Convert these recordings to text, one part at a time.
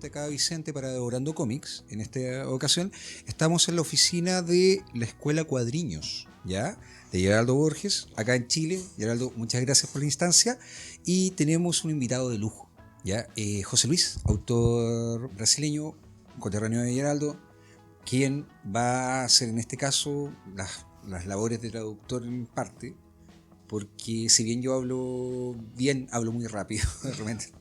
nuevamente acá a Vicente para Devorando Cómics. En esta ocasión estamos en la oficina de la Escuela Cuadriños, ¿ya? De Geraldo Borges, acá en Chile. Geraldo, muchas gracias por la instancia. Y tenemos un invitado de lujo, ¿ya? José Luis, autor brasileño, conterráneo de Geraldo, quien va a hacer en este caso las labores de traductor en parte, porque si bien yo hablo bien, hablo muy rápido realmente.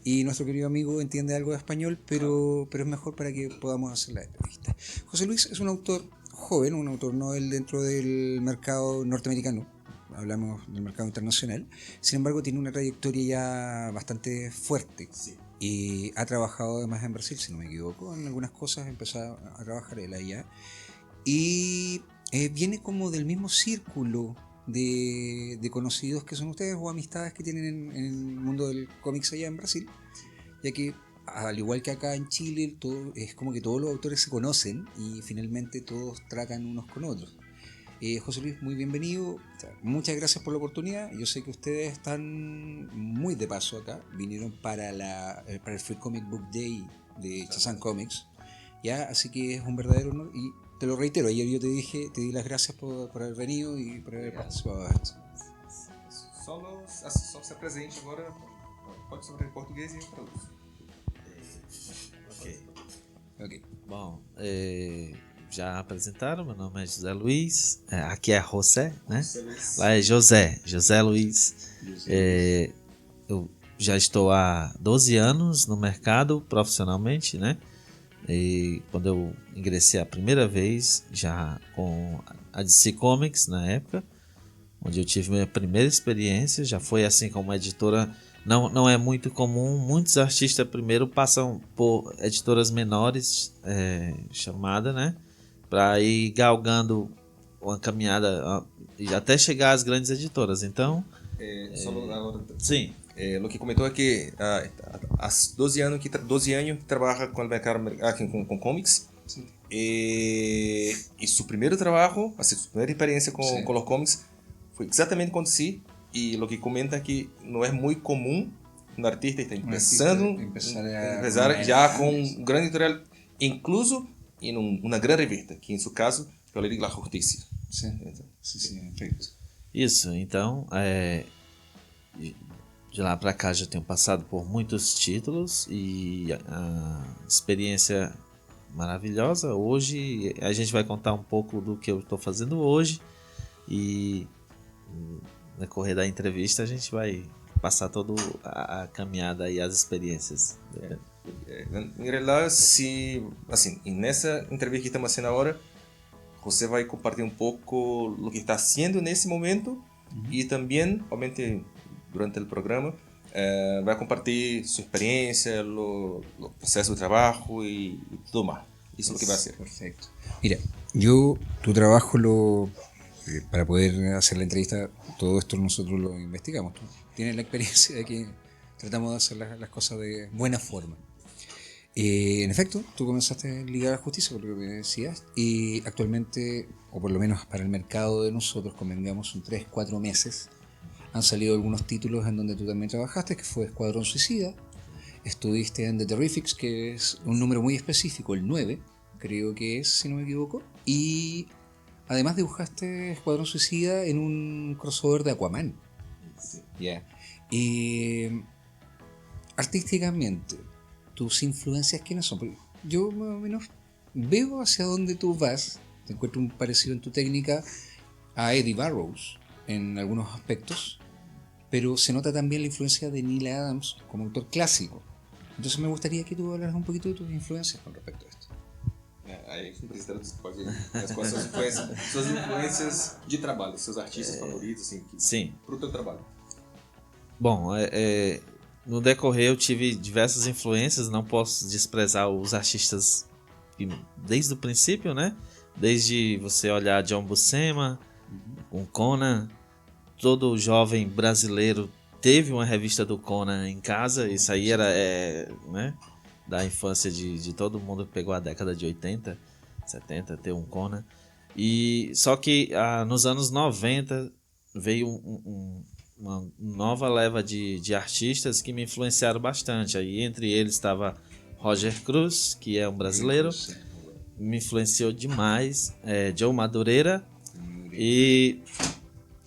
Y nuestro querido amigo entiende algo de español, pero es mejor para que podamos hacer la entrevista. José Luis es un autor joven, un autor novel dentro del mercado norteamericano, hablamos del mercado internacional. Sin embargo, tiene una trayectoria ya bastante fuerte. Sí. Y ha trabajado además en Brasil, si no me equivoco, en algunas cosas empezó a trabajar él allá. Y viene como del mismo círculo de conocidos que son ustedes o amistades que tienen en el mundo del cómics allá en Brasil, ya que al igual que acá en Chile todo, es como que todos los autores se conocen y finalmente todos tratan unos con otros. José Luis, muy bienvenido, muchas gracias por la oportunidad. Yo sé que ustedes están muy de paso acá, vinieron para el Free Comic Book Day de Chazán Comics, ya, así que es un verdadero honor y te lo reitero, ayer yo te di las gracias por haber venido y por haber participado de esto. Só se apresente agora, pode sobre português e eu traduzo. Ok. Bom, já apresentaram, meu nome é José Luiz, aqui é José, né? Lá é José Luiz. Eu já estou há 12 anos no mercado profissionalmente, né? E quando eu ingressei a primeira vez, já com a DC Comics na época, onde eu tive minha primeira experiência, já foi assim como editora. Não é muito comum, muitos artistas primeiro passam por editoras menores, chamada, né, para ir galgando uma caminhada e até chegar às grandes editoras. Então, sim. Lo que comentou é que há 12 anos que trabalha com o mercado aqui com comics. E seu primeiro trabalho, sua primeira experiência com os comics foi exatamente com si. E o que comenta é que não é muito comum um artista estar começar já com um grande editorial, incluso em uma grande revista, que em seu caso é o Liga da Justiça. Sim, perfeito. Isso, então, de lá para cá já tenho passado por muitos títulos e a experiência maravilhosa. Hoje a gente vai contar um pouco do que eu estou fazendo hoje e no decorrer da entrevista a gente vai passar toda a caminhada e as experiências. Em realidade, assim, nessa entrevista que estamos fazendo agora, você vai compartilhar um pouco o que está fazendo nesse momento e também, obviamente, durante o programa, vai compartilhar sua experiência, o processo de trabalho e tudo mais. Isso é o que vai ser. Perfecto. Mira, tu trabajo para poder hacer la entrevista, todo esto nosotros lo investigamos. Tú tienes la experiencia de que tratamos de hacer las cosas de buena forma. En efecto, tú comenzaste en Liga de la Justicia, por lo que me decías, y actualmente, o por lo menos para el mercado de nosotros, convengamos en 3-4 meses, han salido algunos títulos en donde tú también trabajaste, que fue Escuadrón Suicida. Estuviste en The Terrifics, que es un número muy específico, el 9, creo que es, si no me equivoco. Y además dibujaste Escuadrón Suicida en un crossover de Aquaman. Sí. Yeah. Artísticamente, tus influencias, ¿quiénes son? Porque yo más o menos veo hacia dónde tú vas. Te encuentro un parecido en tu técnica a Eddie Burroughs en algunos aspectos, pero se nota también la influencia de Neil Adams como autor clásico. Entonces me gustaría que tú hablaras un poquito de tus influencias con respecto a esto. Aí não precisa pode as suas influências de trabalho, seus artistas favoritos, assim, sim, para o teu trabalho. Bom, no decorrer eu tive diversas influências, não posso desprezar os artistas desde o princípio, né? Desde você olhar John Buscema, com Conan, todo jovem brasileiro teve uma revista do Conan em casa, isso aí era, né? Da infância de todo mundo que pegou a década de 80, 70, ter um Conan. E só que nos anos 90 veio uma nova leva de artistas que me influenciaram bastante. Aí entre eles estava Roger Cruz, que é um brasileiro, me influenciou demais. Joe Madureira e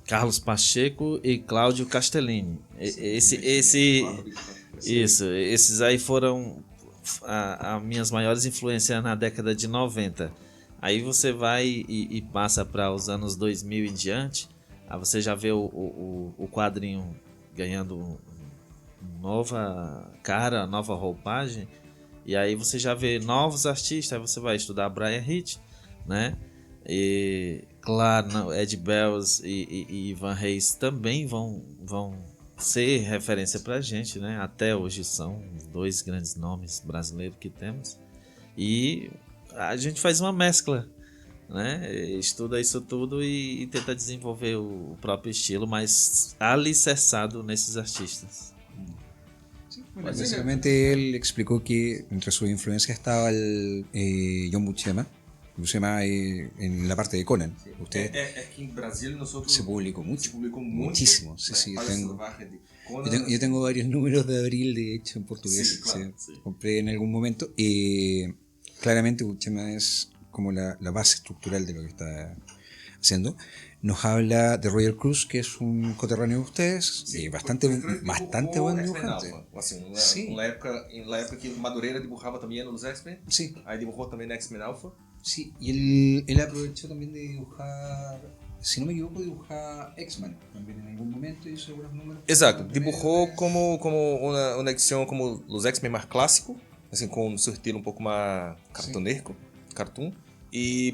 Carlos Pacheco e Cláudio Castellini. Esses aí foram as minhas maiores influências na década de 90. Aí você vai e passa para os anos 2000 em diante, aí você já vê o quadrinho ganhando nova cara, nova roupagem, e aí você já vê novos artistas, aí você vai estudar Brian Hitch, né? E claro, Ed Bells e Ivan Reis também vão ser referência pra gente, né? Até hoje são os dois grandes nomes brasileiros que temos. E a gente faz uma mescla, né? Estuda isso tudo e tenta desenvolver o próprio estilo, mas alicerçado nesses artistas. Bueno, básicamente él explicó que entre sus influencias estaba el John Buscema. Buscema en la parte de Conan. Sí. Usted Es que en Brasil nosotros se publicó mucho. Se publicó muchísimo. mucho. Sí, Yo yo tengo varios números de Abril, de hecho, en portugués. Sí, claro, sí. Compré en algún momento. Claramente Buscema es como la base estructural de lo que está haciendo. Nos habla de Roger Cruz, que es un coterráneo de ustedes, sí, bastante buen dibujante. Assim, sí. En la época que Madureira dibujaba también en los X-Men, sí. Ahí dibujó también X-Men Alpha. Sí, y él aprovechó también de dibujar, si no me equivoco, dibujar X-Men también en algún momento, hizo algunos números. Exacto, dibujó como una edición como los X-Men más clásico, assim, con su estilo un poco más cartunesco, cartoon.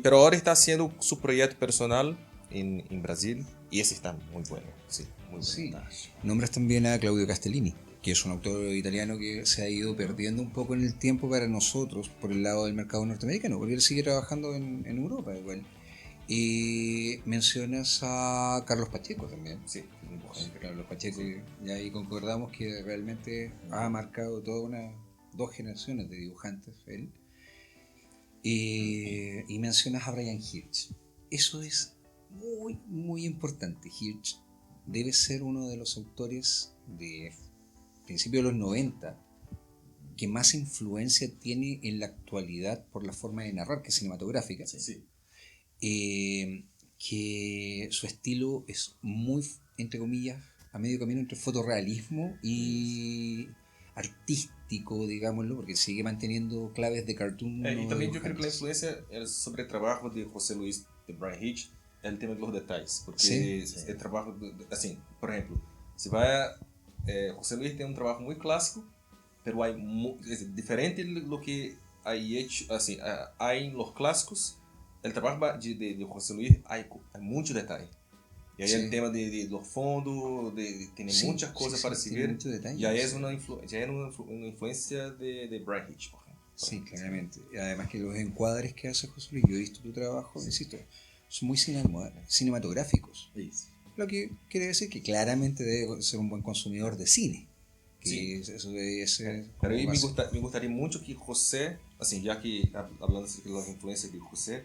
Pero ahora está haciendo su proyecto personal en Brasil y ese está muy bueno. Sí, muy bueno. Sí. Nombras también a Claudio Castellini, que es un autor italiano que se ha ido perdiendo un poco en el tiempo para nosotros por el lado del mercado norteamericano, porque él sigue trabajando en Europa igual. Y mencionas a Carlos Pacheco también. Sí, Carlos Pacheco, y ahí concordamos que realmente ha marcado dos generaciones de dibujantes él. Y mencionas a Brian Hitch. Eso es muy, muy importante. Hitch debe ser uno de los autores de principios de los 90 que más influencia tiene en la actualidad por la forma de narrar, que es cinematográfica. Sí. Que su estilo es muy, entre comillas, a medio camino entre fotorrealismo y artístico, digámoslo, porque sigue manteniendo claves de cartoon. Y también yo creo que la influencia sobre el trabajo de José Luis de Brian Hitch es el tema de los detalles, porque el trabajo, así, por ejemplo, si vaya, José Luis tiene un trabajo muy clásico, pero hay es diferente de lo que hay hecho, así, hay en los clásicos, el trabajo de José Luis hay mucho detalle. Y ahí el tema de los fondos, tiene muchas cosas para seguir. Y ahí es una influencia de Brian Hitch, por ejemplo. Sí, claramente. Y además que los encuadres que hace José Luis, yo he visto tu trabajo, insisto, son muy cinematográficos. Lo que quiere decir que claramente debe ser un buen consumidor de cine. Que eso debe ser. Pero ahí me gustaría mucho que José, así, ya que hablando de las influencias de José,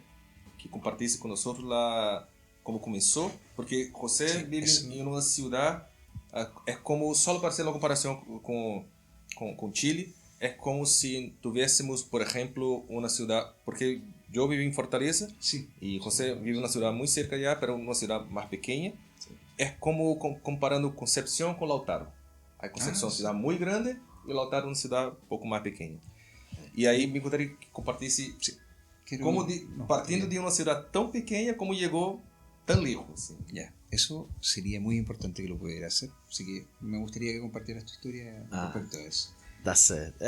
que compartisse con nosotros cómo comenzó, porque José vive en una ciudad, es como, solo para hacer la comparación con Chile, es como si tuviésemos, por ejemplo, una ciudad, porque yo vivo en Fortaleza y José vive en una ciudad muy cerca allá, pero una ciudad más pequeña. Es como comparando Concepción con Lautaro. Hay Concepción, una ciudad muy grande, y Lautaro una ciudad un poco más pequeña. Y ahí me gustaría que compartisse como partiendo de una ciudad tan pequeña como llegó tan lejos. Ya, eso sería muy importante que lo pudiera hacer. Así que me gustaría que compartieras tu historia respecto a eso. Dá certo.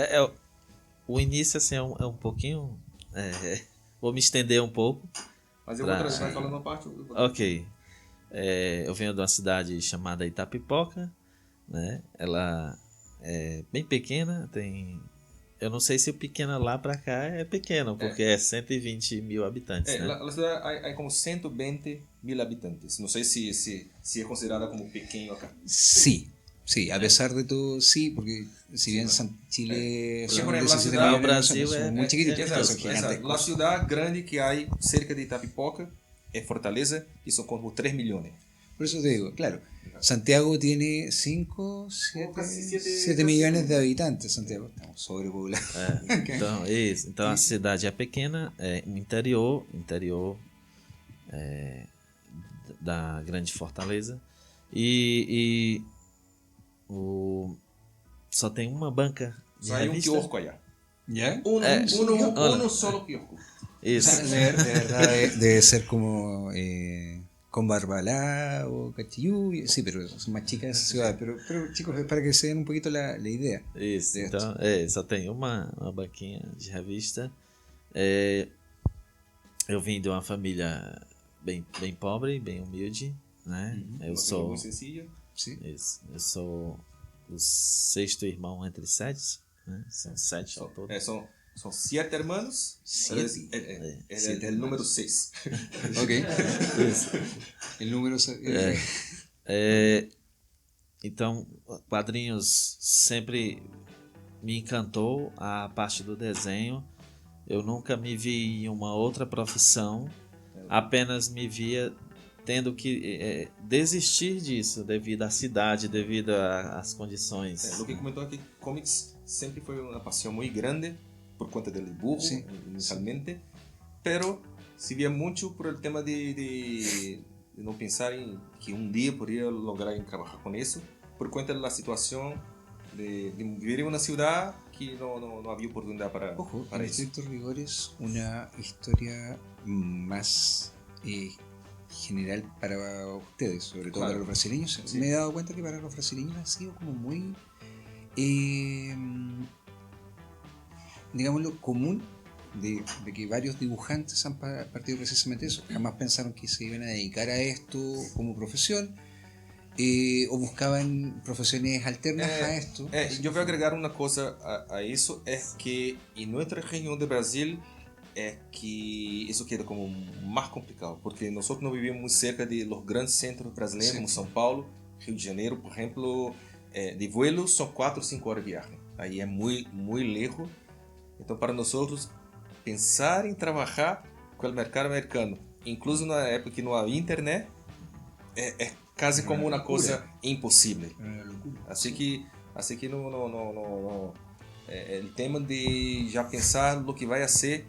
O início assim, é um pouquinho. Vou me estender um pouco. Mas eu vou trazer falando uma parte. Ok. Eu venho de uma cidade chamada Itapipoca, né? Ela é bem pequena, tem. Eu não sei se o pequeno lá para cá é pequeno, porque é 120 mil habitantes. Né? A cidade é como 120 mil habitantes. Não sei se é considerada como pequeno acá. Sí, a pesar de todo, sí, porque si bien Chile es Brasil es muy chiquitito, la ciudad grande que hay cerca de Itapipoca es Fortaleza y son como 3 millones. Por eso te digo, claro, Santiago tiene 5, 7, casi 7 millones de habitantes. Santiago, estamos sobrepoblados. Então, isso. Então a cidade é pequena, é no interior da Grande Fortaleza. E só tem uma banca de Só hay un revista. kiosco allá. ¿Ya? Uno solo kiosco. Isso. De verdad debe ser como con Barbalá o Cachiyú. Sí, pero son más chicas esas ciudades. Pero chicos, es para que se den un poquito la idea. Isso, Certo. então, só tem uma banquinha de revista. Eu vim de uma família bem pobre, bem humilde, né? Eu sou Muy sencillo. Sí. isso, eu sou o sexto irmão entre 7, né? São 7 ao todo. Son 7 hermanos. Siete. Es el número 6. Ok. Isso. El número. Então, quadrinhos sempre me encantou a parte do desenho. Eu nunca me vi em uma outra profissão, apenas me via tendo que desistir disso devido à cidade, devido às condições. Lo que comentou aqui, cómics sempre foi uma paixão muito grande por conta del dibujo, Sí. inicialmente, pero se via muito por el tema de não pensar em que um dia poderia lograr trabalhar com isso, por conta da situação de viver em uma cidade que não havia oportunidade Ojo, para en isso. estrictos rigores, una historia más general para ustedes, sobre todo Claro. para los brasileños. Sí. Me he dado cuenta que para los brasileños ha sido como muy, digámoslo, común de que varios dibujantes han partido precisamente de eso. Jamás pensaron que se iban a dedicar a esto como profesión. O buscaban profesiones alternas a esto. Eu vou agregar uma coisa a isso, é que em nossa região do Brasil é que isso queda como mais complicado, porque nós não vivemos muito cerca de los grandes centros brasileiros, como São Paulo, Rio de Janeiro, por exemplo, de vuelo são 4 ou 5 horas de viagem, aí é muito lejos. Então para nós pensar em trabalhar com o mercado americano, incluso na época que não havia internet, é quase como uma coisa impossível. Una locura. Assim que no el tema de já pensar no que vai ser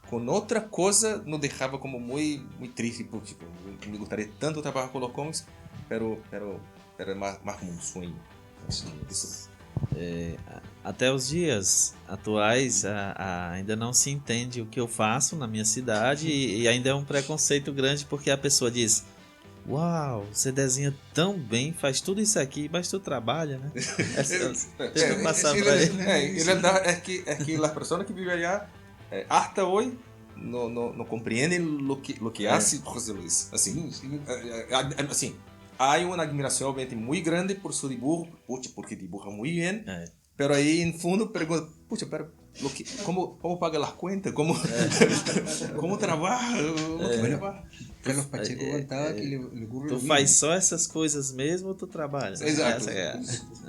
com outra coisa nos deixava como muito triste, porque tipo, me gostaria tanto trabalhar com os comics, pero é mais como um sonho. Assim, isso. Até os dias atuais ainda não se entende o que eu faço na minha cidade e ainda é um preconceito grande porque a pessoa diz: uau, você desenha tão bem, faz tudo isso aqui, mas tu trabalha, né? Tenta passar pra ele. En realidad es que las personas que viven allá hasta hoy no comprenden lo que hace José Luis. Assim, hay una admiración obviamente muy grande por su dibujo, porque dibuja muy bien, pero ahí en fondo pregunta, pucha, pero ¿cómo paga las cuentas? ¿Cómo trabaja? Carlos Pacheco contaba que le ocurre Tu lo faz mismo. só essas coisas mesmo ou tu trabalha? Exato.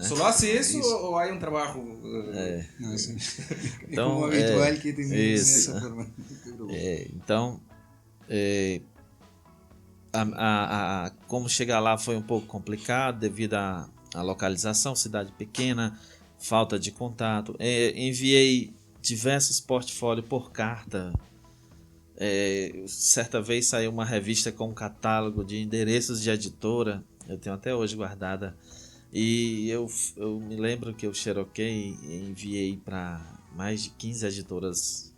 ¿Solo hace eso o hay un trabajo? No, sí. Es Então, como habitual que tenga isso. esa forma. Então, como chegar lá foi um pouco complicado devido à localização, cidade pequena, falta de contato. Enviei diversos portfólios por carta. Certa vez saiu uma revista com um catálogo de endereços de editora, eu tenho até hoje guardada, e eu me lembro que eu xeroquei e enviei para mais de 15 editoras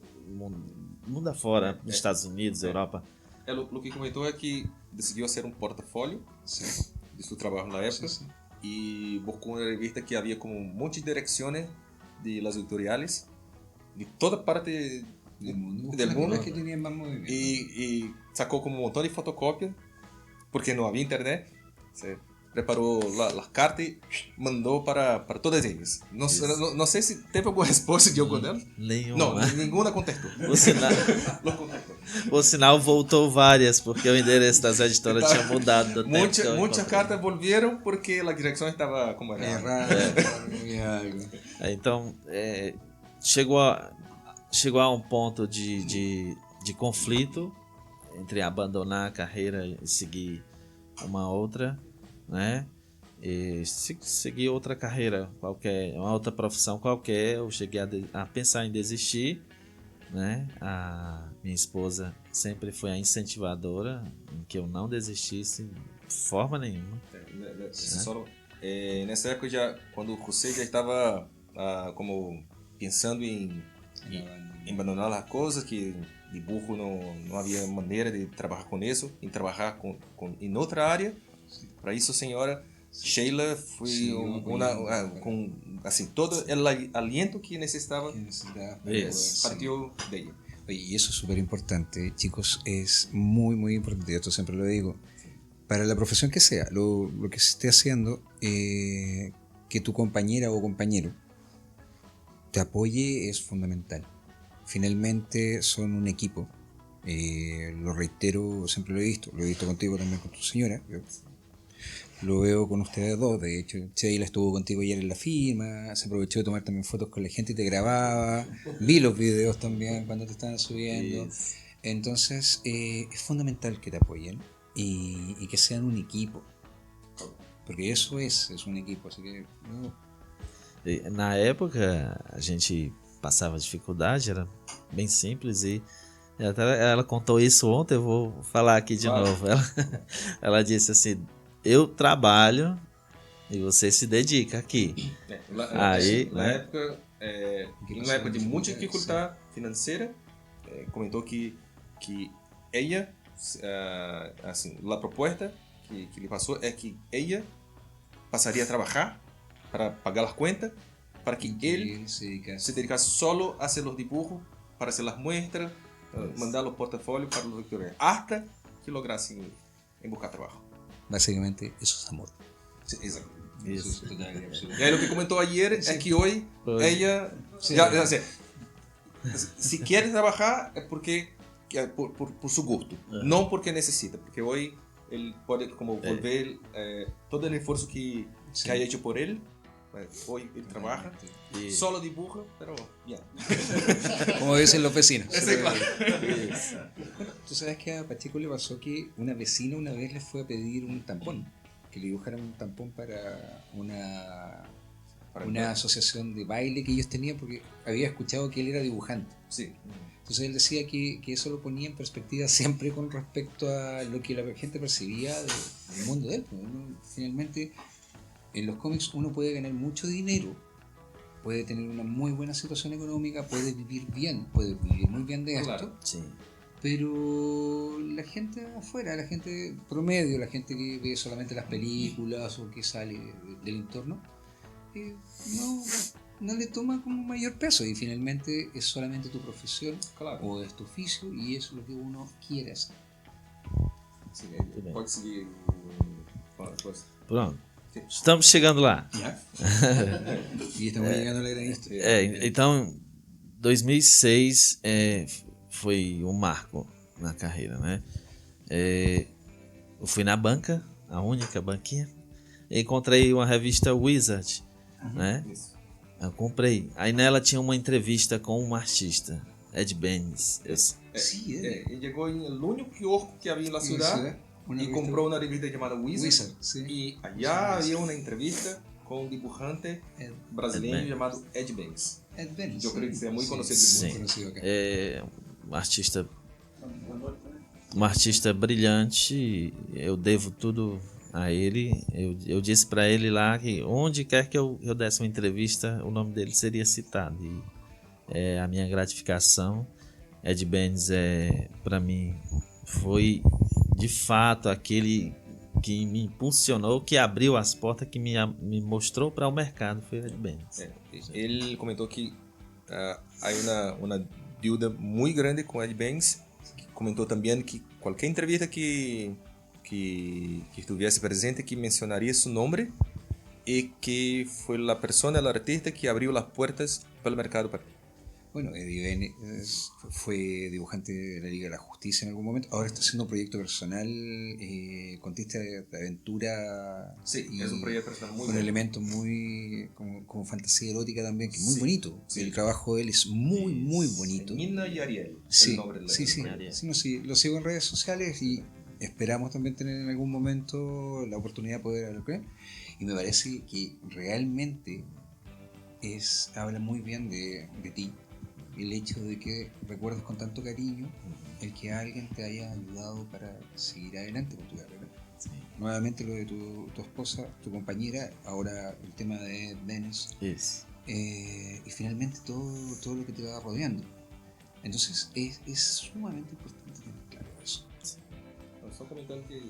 mundo afora, nos Estados Unidos, Europa. Lo que comentou é que decidiu fazer um portfólio de seu trabalho na época e buscou uma revista que havia como um monte de direções de las editoriales de toda parte del mundo que tenían más movimiento. y sacó como un montón de fotocopias porque no había internet. Se preparó las cartas y mandó para todas ellas. No sé si teve alguma resposta de alguma delas. Nenhuma. Não, nenhuma contestou. Por sinal, voltou várias, porque o endereço das editoras tinha mudado. Muitas cartas voltaram porque a direção estava como era. Então, chegou a um ponto de conflito entre abandonar a carreira e seguir uma outra, né? E segui outra carreira qualquer, uma outra profissão qualquer. Eu cheguei a pensar em desistir, né? A minha esposa sempre foi a incentivadora em que eu não desistisse de forma nenhuma. Nessa época, já, quando você já estava como pensando em abandonar as coisas, que dibujo não havia maneira de trabalhar com isso, em trabalhar em outra área. Para isso, senhora Sheila foi com assim todo o aliento que necesitaba partió de ella. Oye, y eso es súper importante, chicos, es muy, muy importante, esto siempre lo digo, para la profesión que sea, lo que se esté haciendo, que tu compañera o compañero te apoye es fundamental. Finalmente son un equipo, lo reitero, siempre lo he visto contigo también con tu señora, lo veo con ustedes dos. De hecho, Sheila estuvo contigo ayer en la firma, se aprovechó de tomar también fotos con la gente y te grababa. Vi los videos también cuando te estaban subiendo. Yes. Entonces, es fundamental que te apoyen y que sean un equipo. Porque eso es un equipo. Así que, na época, a gente passava dificuldade, era bem simples e ela contou isso ontem, eu vou falar aqui de novo. Ela disse assim: eu trabalho e você se dedica aqui. Aí, na época, uma época de muita dificuldade financeira, comentou que ella, assim, a proposta que lhe passou é que ella passaria a trabalhar para pagar as contas, para que ele se dedicasse solo a hacer os dibujos, para hacer as muestras, mandar os portafolios para os lectores, hasta que lograssem buscar trabalho. Básicamente, eso es amor. Sí, exacto. Eso. Y lo que comentó ayer es que hoy ella, si quiere trabajar es porque por su gusto, no porque necesita, porque hoy él puede como volver todo el esfuerzo que ha hecho por él. Hoy él trabaja, solo dibuja, pero bien. Como dicen los vecinos. Claro. Tú sabes que a Pacheco le pasó que una vecina una vez le fue a pedir un tampón, que le dibujaran un tampón para una asociación de baile que ellos tenían, porque había escuchado que él era dibujante. Sí. Entonces él decía que eso lo ponía en perspectiva siempre con respecto a lo que la gente percibía del mundo de él. Finalmente, en los cómics uno puede ganar mucho dinero, puede tener una muy buena situación económica, puede vivir muy bien de esto, sí. Pero la gente afuera, la gente promedio, la gente que ve solamente las películas o que sale del entorno, no le toma como mayor peso, y finalmente es solamente tu profesión, o es tu oficio, y eso es lo que uno quiere hacer. Sí, pode seguir. Pronto. Estamos chegando lá. E estamos chegando a grande. Então, 2006 foi um marco na carreira, né? Eu fui na banca, a única banquinha, e encontrei uma revista Wizard, né? Eu comprei. Aí nela tinha uma entrevista com um artista, Ed Benes. Sí, él llegó en el único kiosco que había en la ciudad. Y compró una revista llamada Wizard, sí. Y allá había una entrevista con un dibujante brasileño llamado Ed Benes. Yo creo que es muy conocido. Sí. Um artista brilhante. Eu devo tudo a ele. Eu disse para ele lá que onde quer que eu desse uma entrevista, o nome dele seria citado. E a minha gratificação. Ed Benes para mim foi de fato aquele que me impulsionou, que abriu as portas, que me mostrou para o mercado, foi Ed Benes. Ele comentou que há uma deuda muito grande com Ed Benes. Comentou também que qualquer entrevista que estivesse presente, que mencionaria seu nome e que foi a pessoa, o artista que abriu as portas para o mercado para ele. Bueno, Eddie Benes fue dibujante de la Liga de la Justicia en algún momento. Ahora está haciendo un proyecto personal, contista de aventura. Sí, es un proyecto personal muy con elementos muy como fantasía erótica también, que es muy bonito. Sí. El trabajo de él es muy, muy bonito. Nina y Ariel. Sí, el nombre de sí. Ariel. Sí, lo sigo en redes sociales y esperamos también tener en algún momento la oportunidad de poder hablar con él. Y me parece que realmente habla muy bien de ti. El hecho de que recuerdes con tanto cariño el que alguien te haya ayudado para seguir adelante con tu carrera. Sí. Nuevamente lo de tu esposa, tu compañera, ahora el tema de Dennis. Isso. Y finalmente todo lo que te va rodeando. Entonces es sumamente importante tener claro eso. Só comentando que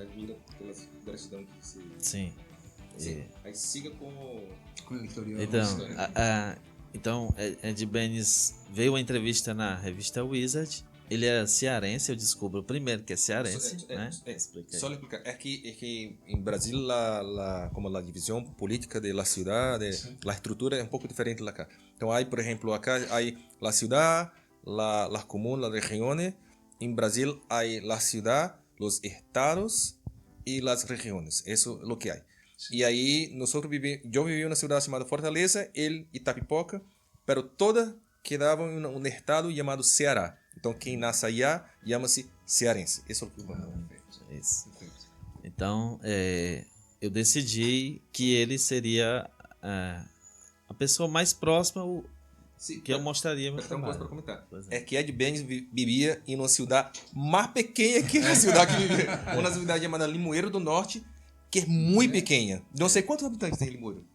admira pela gratidão que você... Sim. Aí siga com a história. Então, Ed Benes veio a entrevista na revista Wizard. Ele é cearense, eu descubro primeiro que é cearense, né? Só explicar, é que em Brasil como a divisão política de la ciudad, la estrutura é um pouco diferente lá cá. Então, aí, por exemplo, acá hay la ciudad, las comunas, las regiones. En Brasil hay la ciudad, los estados y las regiones. Eso es lo que hay. Sí. Y ahí yo viví en una ciudad llamada Fortaleza, el Itapipoca, pero todas quedaban en un estado llamado Ceará. Entonces, quien nace allá llama-se cearense. Isso é o que eu Isso. Então, eu decidi que ele seria a pessoa mais próxima que eu mostraria meu trabalho. Tem uma coisa para comentar. É que Ed Benes vivia em uma cidade mais pequena que a cidade que vivia. Uma cidade chamada Limoeiro do Norte, que é muito pequena. Não sei quantos habitantes tem Limoeiro.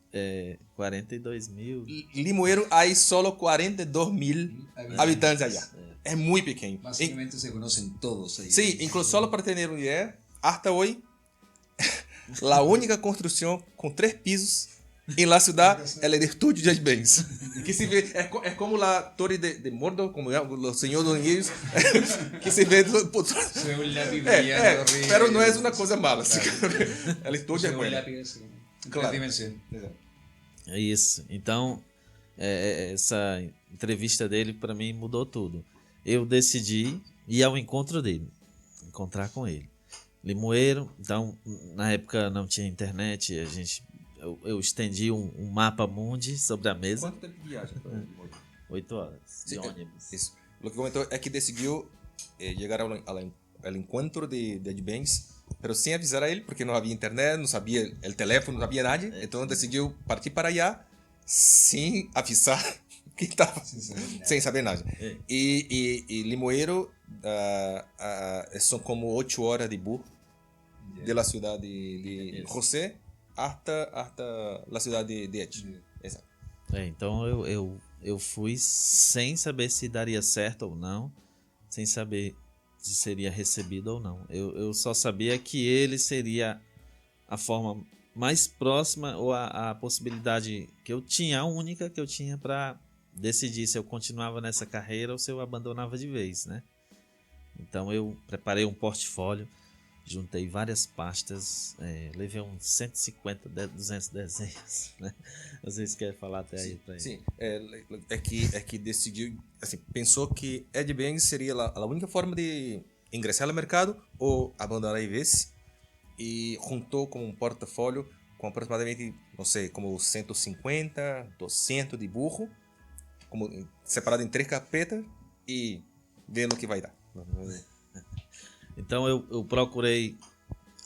42 mil. Limoeiro, aí só 42 mil habitantes allá. É muito pequeno. Basicamente se conhecem todos aí. Sim, incluso só para ter uma ideia, hasta hoje, a única construção com 3 pisos em la ciudad, el estudio de Ed Benes. Que se ve, é como a torre de Mordor, como o Senhor dos Anéis, que se vê... Se ve un lápiz brillando horrible. Pero no es una cosa mala. Claro. El estudio é bueno. Claro. Dimensão. É isso. Então, essa entrevista dele para mim mudou tudo. Eu decidi ir ao encontro dele, encontrar com ele. Limoeiro, então, na época não tinha internet, eu estendi um mapa mundi sobre a mesa. Quanto tempo de viagem? 8 horas de ônibus. Isso. O que comentou é que decidiu chegar ao encontro de Ed Benes, mas sem avisar a ele, porque não havia internet, não sabia o telefone, não sabia nada. Então decidiu partir para allá sem avisar que estava sem saber nada. E Limoeiro são como 8 horas de burro da cidade de José hasta a cidade de Ed. Exato. Então eu fui sem saber se daria certo ou não, sem saber se seria recebido ou não. Eu só sabia que ele seria a forma mais próxima ou a possibilidade que eu tinha, a única que eu tinha para decidir se eu continuava nessa carreira ou se eu abandonava de vez, né? Então eu preparei um portfólio, juntei várias pastas, levei uns 150, 200 desenhos, né? Vocês querem falar até aí para ele? Sim, é que decidiu, assim, pensou que Ed Benes seria a única forma de ingressar no mercado ou abandonar de vez, e juntou com um portfólio com aproximadamente, não sei, como 150, 200 de burro, como separado em 3 carpetas e vendo o que vai dar. Então eu procurei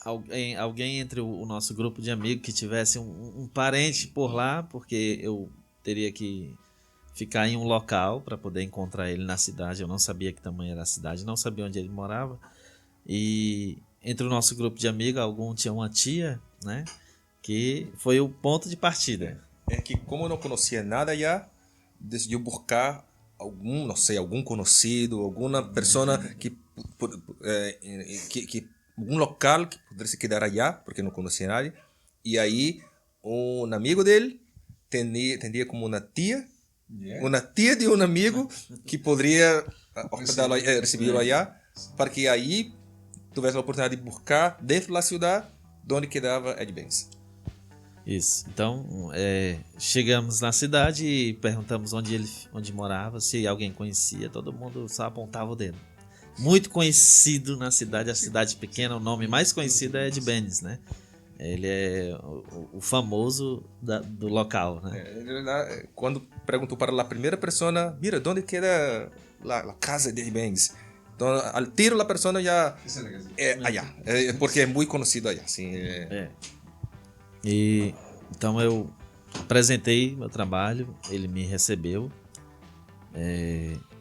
alguém entre o nosso grupo de amigos que tivesse um parente por lá, porque eu teria que ficar em um local para poder encontrar ele na cidade. Eu não sabia que tamanho era a cidade, não sabia onde ele morava. E entre o nosso grupo de amigos, algum tinha uma tia, né, que foi o ponto de partida. É que como eu não conhecia nada já, decidiu buscar algum conhecido, alguma pessoa que um local que pudesse quedar allá, porque não conhecia nadie. E aí um amigo dele tendia como uma tia de um amigo que poderia recebê-lo allá, para que aí tivesse a oportunidade de buscar dentro da cidade onde quedava Ed Benes. Isso. Então, chegamos na cidade e perguntamos onde morava, se alguém conhecia. Todo mundo só apontava o dedo. Muito conhecido na cidade, a cidade pequena, o nome mais conhecido é Ed Benes, né? Ele é o famoso do local, né? Quando perguntou para a primeira pessoa, mira, onde queda a casa de Ed Benes? Então, al tiro a pessoa já é allá, porque é muito conhecido allá. Sim, E então eu apresentei meu trabalho, ele me recebeu.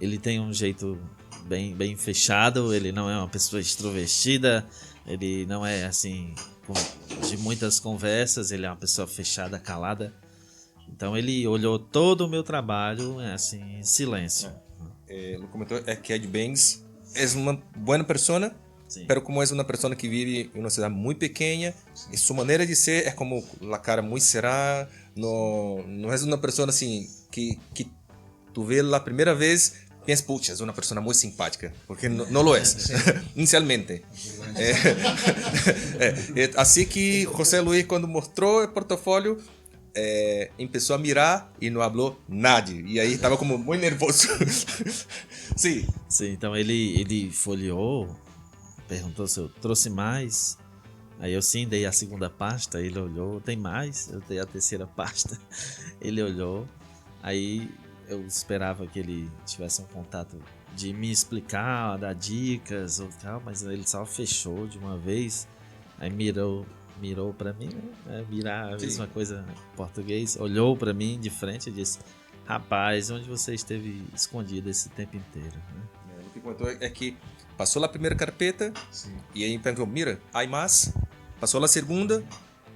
Ele tem um jeito bem fechado, ele não é uma pessoa extrovertida, ele não é assim de muitas conversas, ele é uma pessoa fechada, calada. Então ele olhou todo o meu trabalho assim em silêncio. Lo comentou que Ed Banks é uma boa pessoa, mas como é uma pessoa que vive em uma cidade muito pequena, e sua maneira de ser é como a cara muito cerrada, não é uma pessoa assim que tu vê a primeira vez, pensa, puxa, é uma pessoa muito simpática, porque não lo é, inicialmente. Assim que José Luis, quando mostrou o portfólio, começou a mirar e não falou nada. E aí estava como muito nervoso. Sim. Sim, então ele folheou, perguntou se eu trouxe mais. Aí eu sim dei a segunda pasta, ele olhou, tem mais? Eu dei a terceira pasta, ele olhou. Aí eu esperava que ele tivesse um contato de me explicar, dar dicas ou tal, mas ele só fechou de uma vez. Aí mirou para mim, né? Mirar a mesma coisa em português, olhou para mim de frente e disse: rapaz, onde você esteve escondido esse tempo inteiro? O que contou é que passou a primeira carpeta e aí pensou, mira, há mais. Passou a segunda,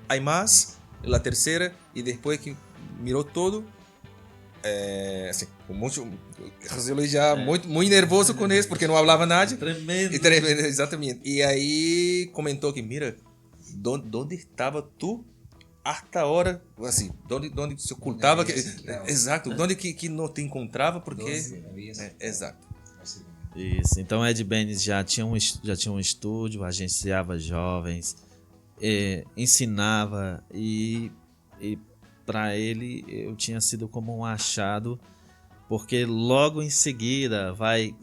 há mais, a terceira e depois que mirou todo, assim, José Luis já muito nervoso com isso, porque não falava nada. Tremendo. Exatamente. E aí comentou que, mira, onde estava tu hasta a hora, assim, onde se ocultava, exato, onde que não te encontrava, porque exato. Isso, então Ed Benes já tinha um estúdio, agenciava jovens, ensinava e para ele eu tinha sido como um achado, porque logo em seguida vai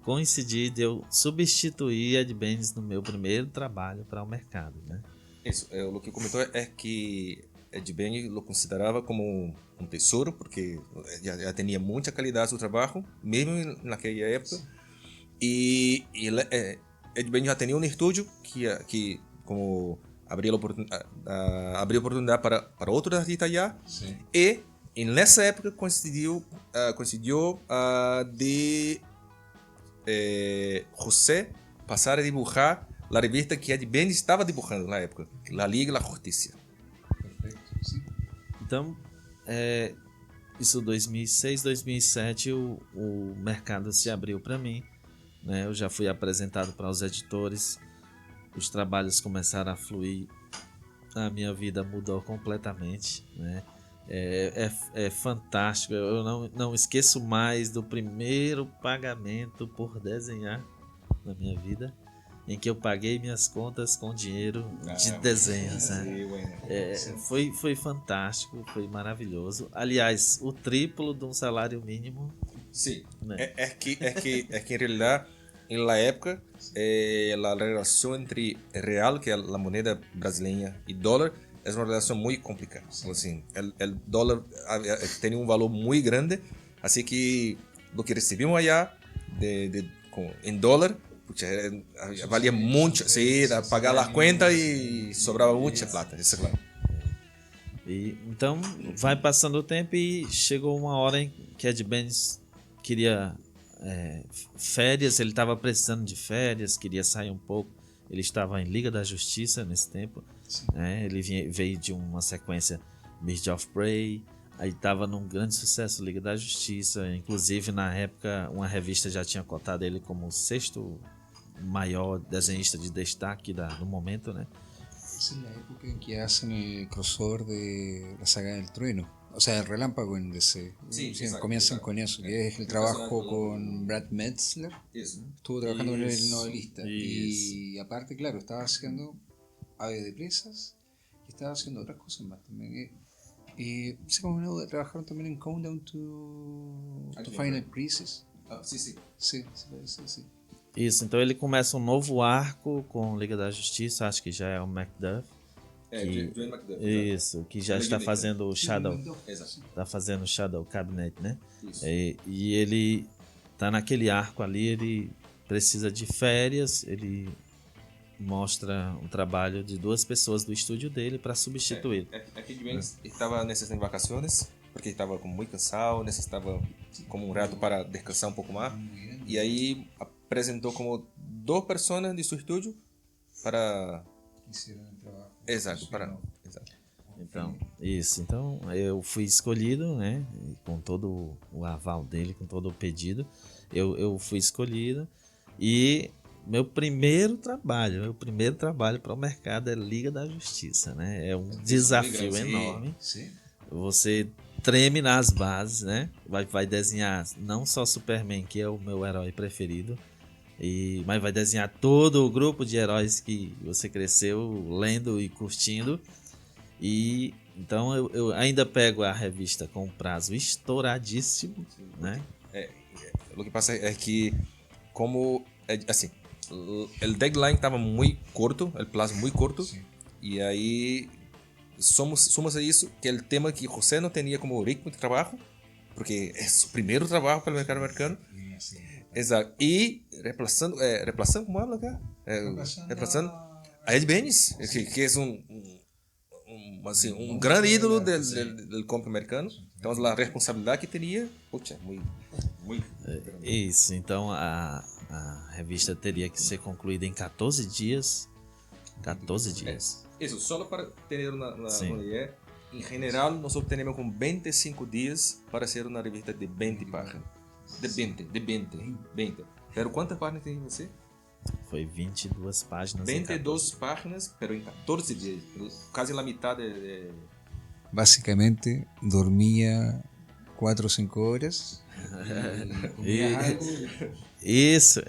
coincidir de eu substituir Ed Benes no meu primeiro trabalho para o mercado, né? Isso, o que comentou é que Ed Benes lo considerava como um tesouro, porque já tinha muita qualidade do trabalho, mesmo naquela época. E Ed Benes já tinha um estúdio que como abriu oportunidade para outros artistas já. E nessa época coincidiu de José passar a dibujar a revista que Ed Benes estava dibujando na época, La Liga da Justiça. Perfeito, sim. Então, isso 2006, 2007 o mercado se abriu para mim, né? Eu já fui apresentado para os editores, os trabalhos começaram a fluir, a minha vida mudou completamente, né? É fantástico, eu não esqueço mais do primeiro pagamento por desenhar na minha vida, em que eu paguei minhas contas com dinheiro de desenhos, né? Foi fantástico, foi maravilhoso. Aliás, o triplo de um salário mínimo. Sim, né? É que em realidade, na época, a relação entre real, que é a moeda brasileira, e dólar, é uma relação muito complicada. Assim, o dólar tem um valor muito grande, assim que o que recebemos allá em dólar, valia muito, pagar as contas e sobrava muita plata, isso é claro. E então vai passando o tempo e chegou uma hora em que Ed Benes queria férias, ele estava precisando de férias, queria sair um pouco. Ele estava em Liga da Justiça nesse tempo, né? Ele veio de uma sequência Birds of Prey, aí estava num grande sucesso Liga da Justiça, inclusive na época uma revista já tinha cotado ele como o 6º maior desenhista de destaque do momento, né? Es en la época en que hacen el crossover de la saga del trueno, o sea, el relámpago en DC. Sí, exacto, comienzan con eso, que es el trabajo con Brad Metzler. Estuvo trabajando con el novelista. Y aparte, claro, estaba haciendo Ave de Presas y estaba haciendo otras cosas más también. Se me olvidó de trabajar también en Countdown to Final Crisis. Sí. Sí. Isso, então ele começa um novo arco com Liga da Justiça, acho que já é o Macduff. Johnny Macduff. Isso, que já está fazendo o Shadow. Está fazendo o Shadow Cabinet, né? E ele tá naquele arco ali, ele precisa de férias, ele mostra um trabalho de 2 pessoas do estúdio dele para substituir. Aqui de Benz estava necessitando vacações, porque estava muito cansado, necessitava como um rato para descansar um pouco mais. E aí apresentou como 2 pessoas de seu estúdio para... Exato, exato. Então, isso. Então, eu fui escolhido, né? Com todo o aval dele, com todo o pedido. Eu fui escolhido e meu primeiro trabalho para o mercado é Liga da Justiça, né? É um desafio enorme. Sim. Você treme nas bases, né? Vai desenhar não só Superman, que é o meu herói preferido, mas vai desenhar todo o grupo de heróis que você cresceu lendo e curtindo. E então eu ainda pego a revista com um prazo estouradíssimo, né? O que passa é que como assim, o deadline estava muito curto, o prazo muito curto. Sim. E aí somos a isso que o tema que José não tinha como ritmo de trabalho, porque é o primeiro trabalho para o mercado americano. Sim. Exato. E reemplazando como habla acá? Reemplazando a Ed Benes, que é um grande ídolo do cómic americano. Então a responsabilidade que teria, muito. Isso, então a revista teria que ser concluída em 14 dias. 14 dias. Isso, só para ter uma ideia, em geral nós obtenemos com 25 dias para ser uma revista de 20 páginas. De 20. Pero quantas páginas tem você? Foi 22 páginas. 22 páginas, pero em 14 dias. Quase a metade. Basicamente, dormia 4 ou 5 horas. Isso.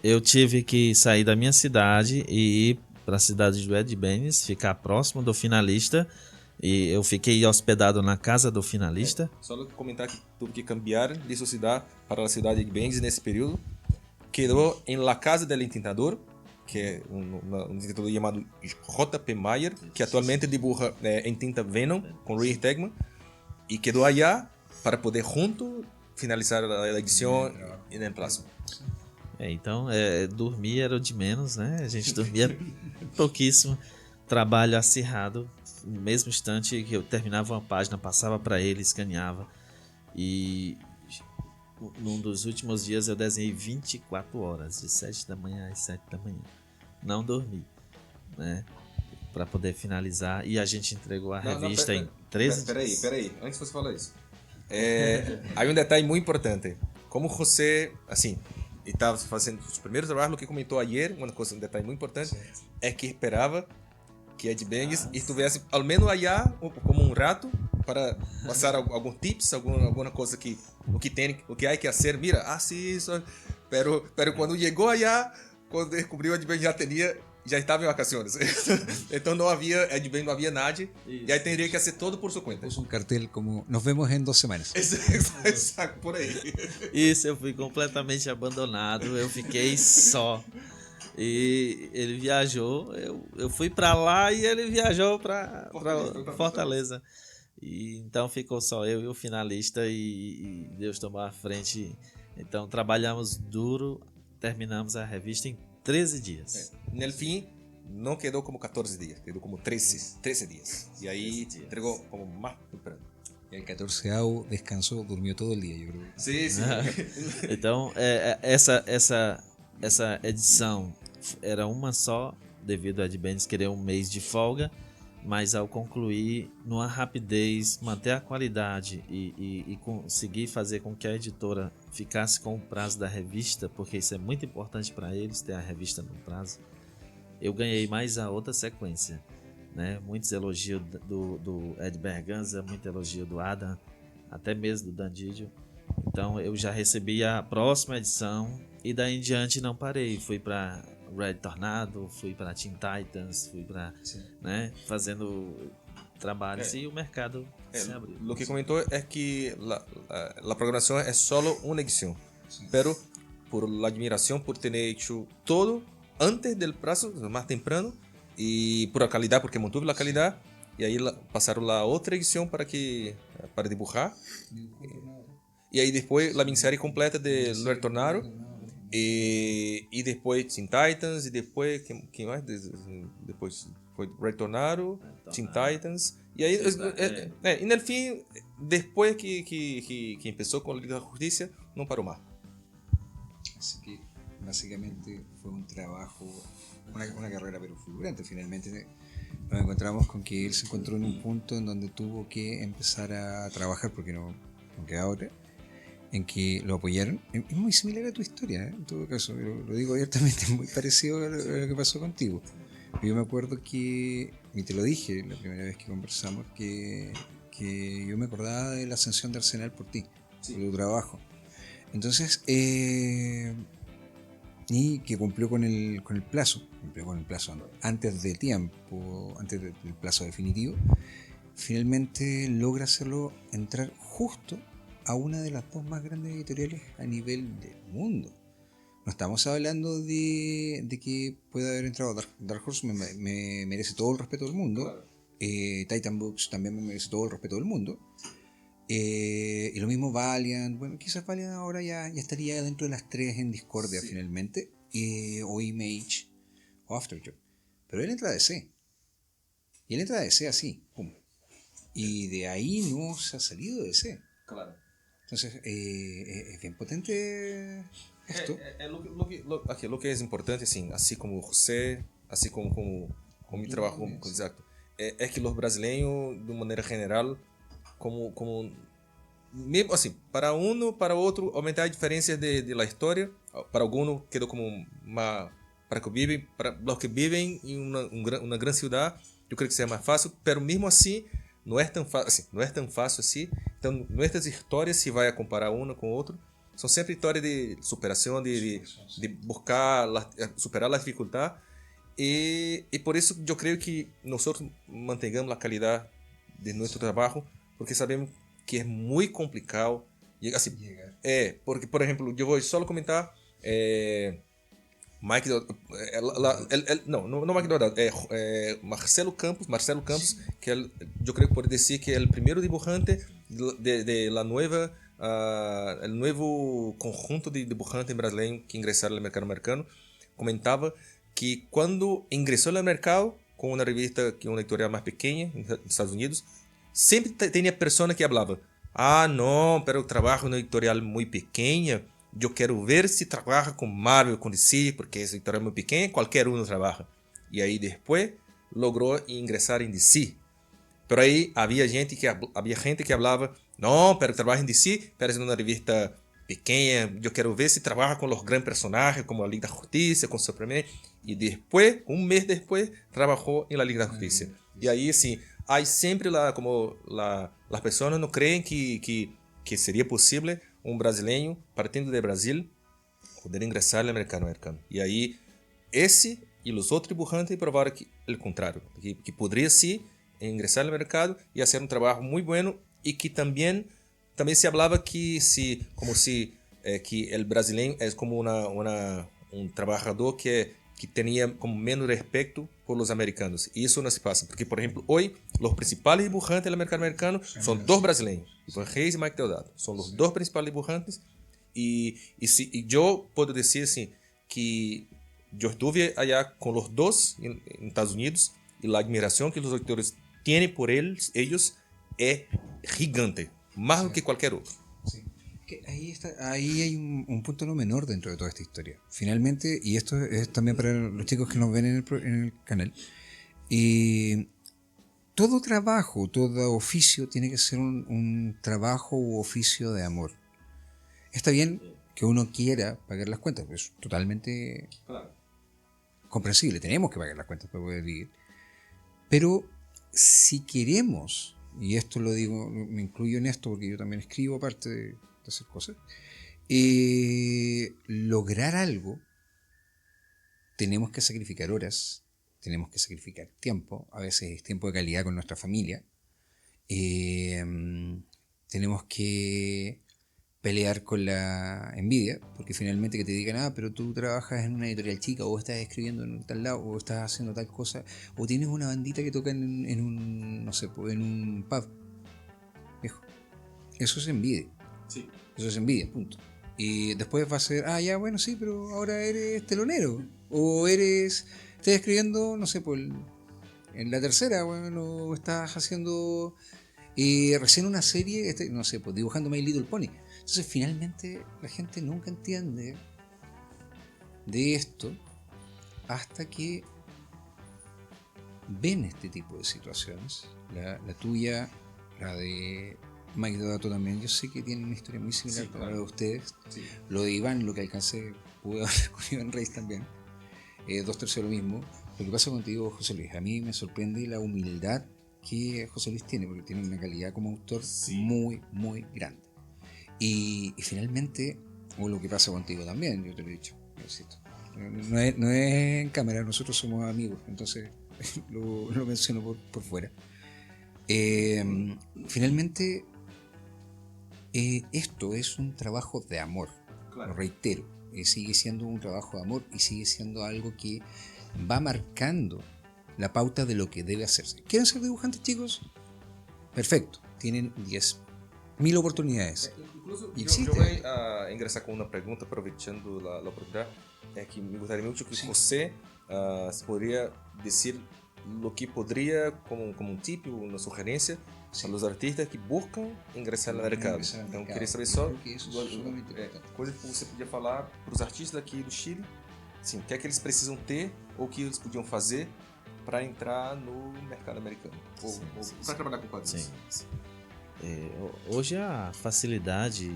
Eu tive que sair da minha cidade e ir para a cidade de Ed Benes, ficar próximo do finalista. E eu fiquei hospedado na casa do finalista. Só comentar que tive que cambiar de sua cidade para a cidade de Ed Benes nesse período. Quedou em La Casa del Intentador, que é um intentador chamado J.P. Mayer, que atualmente dibuja em tinta Venom com Ray Tegman, e quedou allá para poder junto finalizar a edição e no próximo. Então, dormir era o de menos, né? A gente dormia pouquíssimo, trabalho acirrado. No mesmo instante que eu terminava uma página, passava para ele, escaneava, e num dos últimos dias eu desenhei 24 horas, de 7 da manhã às 7 da manhã. Não dormi, né? Para poder finalizar. E a gente entregou a revista em 13 dias. Peraí. Antes de você falar isso. Há um detalhe muito importante. Como você, assim, estava fazendo os primeiros trabalhos, o que comentou ayer, um detalhe muito importante, é que esperava que Ed Benes estivesse, ao menos allá, como um rato, para passar algum tips, alguma coisa que o que há que fazer, mira, isso, pero quando chegou allá, quando descobriu Ed Benes já estava em vacações, então não havia Ed Benes, não havia nada, e aí teria que fazer todo por sua conta. Pus um cartel como nos vemos em 2 semanas. Exato, por aí. Isso, eu fui completamente abandonado, eu fiquei só. E ele viajou, eu fui para lá e ele viajou para Fortaleza. E então ficou só eu e o finalista e Deus tomou a frente. Então trabalhamos duro, terminamos a revista em 13 dias. No fim, não quedou como 14 dias, quedou como 13 dias. E aí entregou como mais temprano. E el 14º descansó, durmió todo el día, yo creo. Sim. Então, essa edição era uma só, devido a Ed Benes querer um mês de folga, mas ao concluir, numa rapidez, manter a qualidade e conseguir fazer com que a editora ficasse com o prazo da revista, porque isso é muito importante para eles, ter a revista no prazo, eu ganhei mais a outra sequência, né? Muitos elogios do Ed Berganza, muito elogio do Adam, até mesmo do Dan Didio. Então eu já recebi a próxima edição e daí em diante não parei, fui para Red Tornado, fui para Teen Titans, fui para, né, fazendo trabalhos e o mercado se abriu. O que comentou é que a programação é só uma edição, pero por la admiração por ter hecho todo antes del prazo, mais temprano, e por a qualidade, porque mantuve a qualidade, e aí passaram a outra edição para dibujar. E aí depois a minissérie completa de Red Tornado. E depois Teen Titans, e depois quem mais? Depois foi Retornaram, Teen Titans. E aí, e no fim, depois que começou com a Liga da Justiça, não parou mais. Así que básicamente fue un trabajo, una carrera pero fulgurante. Finalmente nos encontramos con que él se encontró en un punto en donde tuvo que empezar a trabajar porque no queda otra, en que lo apoyaron. Es muy similar a tu historia, en todo caso, pero lo digo abiertamente, es muy parecido a lo que pasó contigo. Yo me acuerdo que, y te lo dije la primera vez que conversamos, que yo me acordaba de la ascensión de Arsenal por ti, por tu trabajo. Entonces, y que cumplió con el plazo antes del tiempo, antes del plazo definitivo, finalmente logra hacerlo entrar justo a una de las dos más grandes editoriales a nivel del mundo. No estamos hablando de que pueda haber entrado Dark Horse, me merece todo el respeto del mundo. Claro. Titan Books también me merece todo el respeto del mundo. Y lo mismo Valiant. Bueno, quizás Valiant ahora ya estaría dentro de las tres en discordia, sí, finalmente. O Image o Aftershock. Pero él entra a DC. Y él entra a DC así, pum. Y de ahí no se ha salido de DC. Claro. Entonces, es bien potente esto. Lo que es importante, así como José, así como mi trabajo, exacto, es que los brasileños, de manera general, como mesmo assim, para um, para outro, aumentar a diferença de la história. Para alguns quedou como uma, para os que vivem em uma grande cidade, eu creio que seja mais fácil, mas mesmo assim não é tão fácil, assim, não é tão fácil assim. Então, nuestras histórias, se vai a comparar uma com outra, são sempre histórias de superação, de buscar superar as dificuldades. E por isso eu creio que nós mantengamos a qualidade de nosso trabalho, porque sabemos que é muito complicado. Assim, porque, por exemplo, eu vou só comentar Mike Mike Dourado, Marcelo Campos, que eu creio que pode dizer que é o primeiro dibujante de la nueva, el nuevo conjunto de dibujantes brasileiros que ingressaram no mercado americano. Comentava que quando ingressou no mercado com uma revista, que é uma editorial mais pequena nos Estados Unidos, sempre tinha pessoa que falava: ah, não, pero eu trabalho numa editorial muito pequena, eu quero ver se trabalha com Marvel, com DC, porque essa editorial é muito pequena, qualquer um trabalha. E aí depois logrou ingressar em DC. Pero aí havia gente que falava: não, pero eu trabalho em DC, pero é uma revista pequena, eu quero ver se trabalha com os grandes personagens, como a Liga da Justiça, com Superman. E depois, um mês depois, trabalhou em la Liga da Justiça. E aí, assim, há sempre lá, como as pessoas não creem que seria possível um brasileiro, partindo de Brasil, poder ingressar no mercado americano. E aí, esse e os outros dibujantes provaram que o contrário, que poderia sim ingressar no mercado e fazer um trabalho muito bueno, e que também se falava que que o brasileiro é como um trabalhador que tinha como menos respeito por los americanos. E isso não se passa, porque, por exemplo, hoje, os principais dibujantes do mercado americano são dois brasileiros, Ivan Reis e Mike Deodato. São os dois principais dibujantes. E eu posso dizer assim, que eu estive allá com os dois nos Estados Unidos, e a admiração que os leitores têm por eles é gigante, más que cualquier otro. Sí. Ahí hay un punto no menor dentro de toda esta historia. Finalmente, y esto es también para los chicos que nos ven en el canal, todo trabajo, todo oficio tiene que ser un trabajo u oficio de amor. Está bien que uno quiera pagar las cuentas, pues es totalmente comprensible, tenemos que pagar las cuentas para poder vivir. Pero si queremos, y esto lo digo, me incluyo en esto porque yo también escribo aparte de hacer cosas, lograr algo, tenemos que sacrificar horas, tenemos que sacrificar tiempo, a veces es tiempo de calidad con nuestra familia, tenemos que pelear con la envidia, porque finalmente que te digan, pero tú trabajas en una editorial chica, o estás escribiendo en tal lado, o estás haciendo tal cosa, o tienes una bandita que toca en un, no sé, en un pub. Viejo, eso es envidia. Sí. Eso es envidia, punto. Y después va a ser, ya, bueno, sí, pero ahora eres telonero. O estás escribiendo, no sé, en la tercera, bueno, o estás haciendo recién una serie, no sé, pues dibujando My Little Pony. Entonces, finalmente, la gente nunca entiende de esto hasta que ven este tipo de situaciones. La tuya, la de Mike Dodato también. Yo sé que tienen una historia muy similar a la de ustedes. Sí. Lo de Iván, lo que alcancé, pude hablar con Iván Reis también. 2/3 lo mismo. Lo que pasa contigo, José Luis, a mí me sorprende la humildad que José Luis tiene, porque tiene una calidad como autor muy, muy grande. Y finalmente, o lo que pasa contigo también, yo te lo he dicho, no es en cámara, nosotros somos amigos, entonces lo menciono por fuera. Finalmente, esto es un trabajo de amor, lo reitero, sigue siendo un trabajo de amor y sigue siendo algo que va marcando la pauta de lo que debe hacerse. ¿Quieren ser dibujantes, chicos? Perfecto, tienen 10.000 oportunidades. Incluso eu vou ingressar com uma pergunta, aproveitando a oportunidade, é que me gostaria muito que você se poderia dizer o que poderia, como um tip, uma sugerência, para os artistas que buscam ingressar no mercado. Então, queria saber só coisas que você podia falar para os artistas aqui do Chile, sim, o que é que eles precisam ter ou o que eles podiam fazer para entrar no mercado americano, ou para trabalhar com quadrinhos. Sim. Hoje a facilidade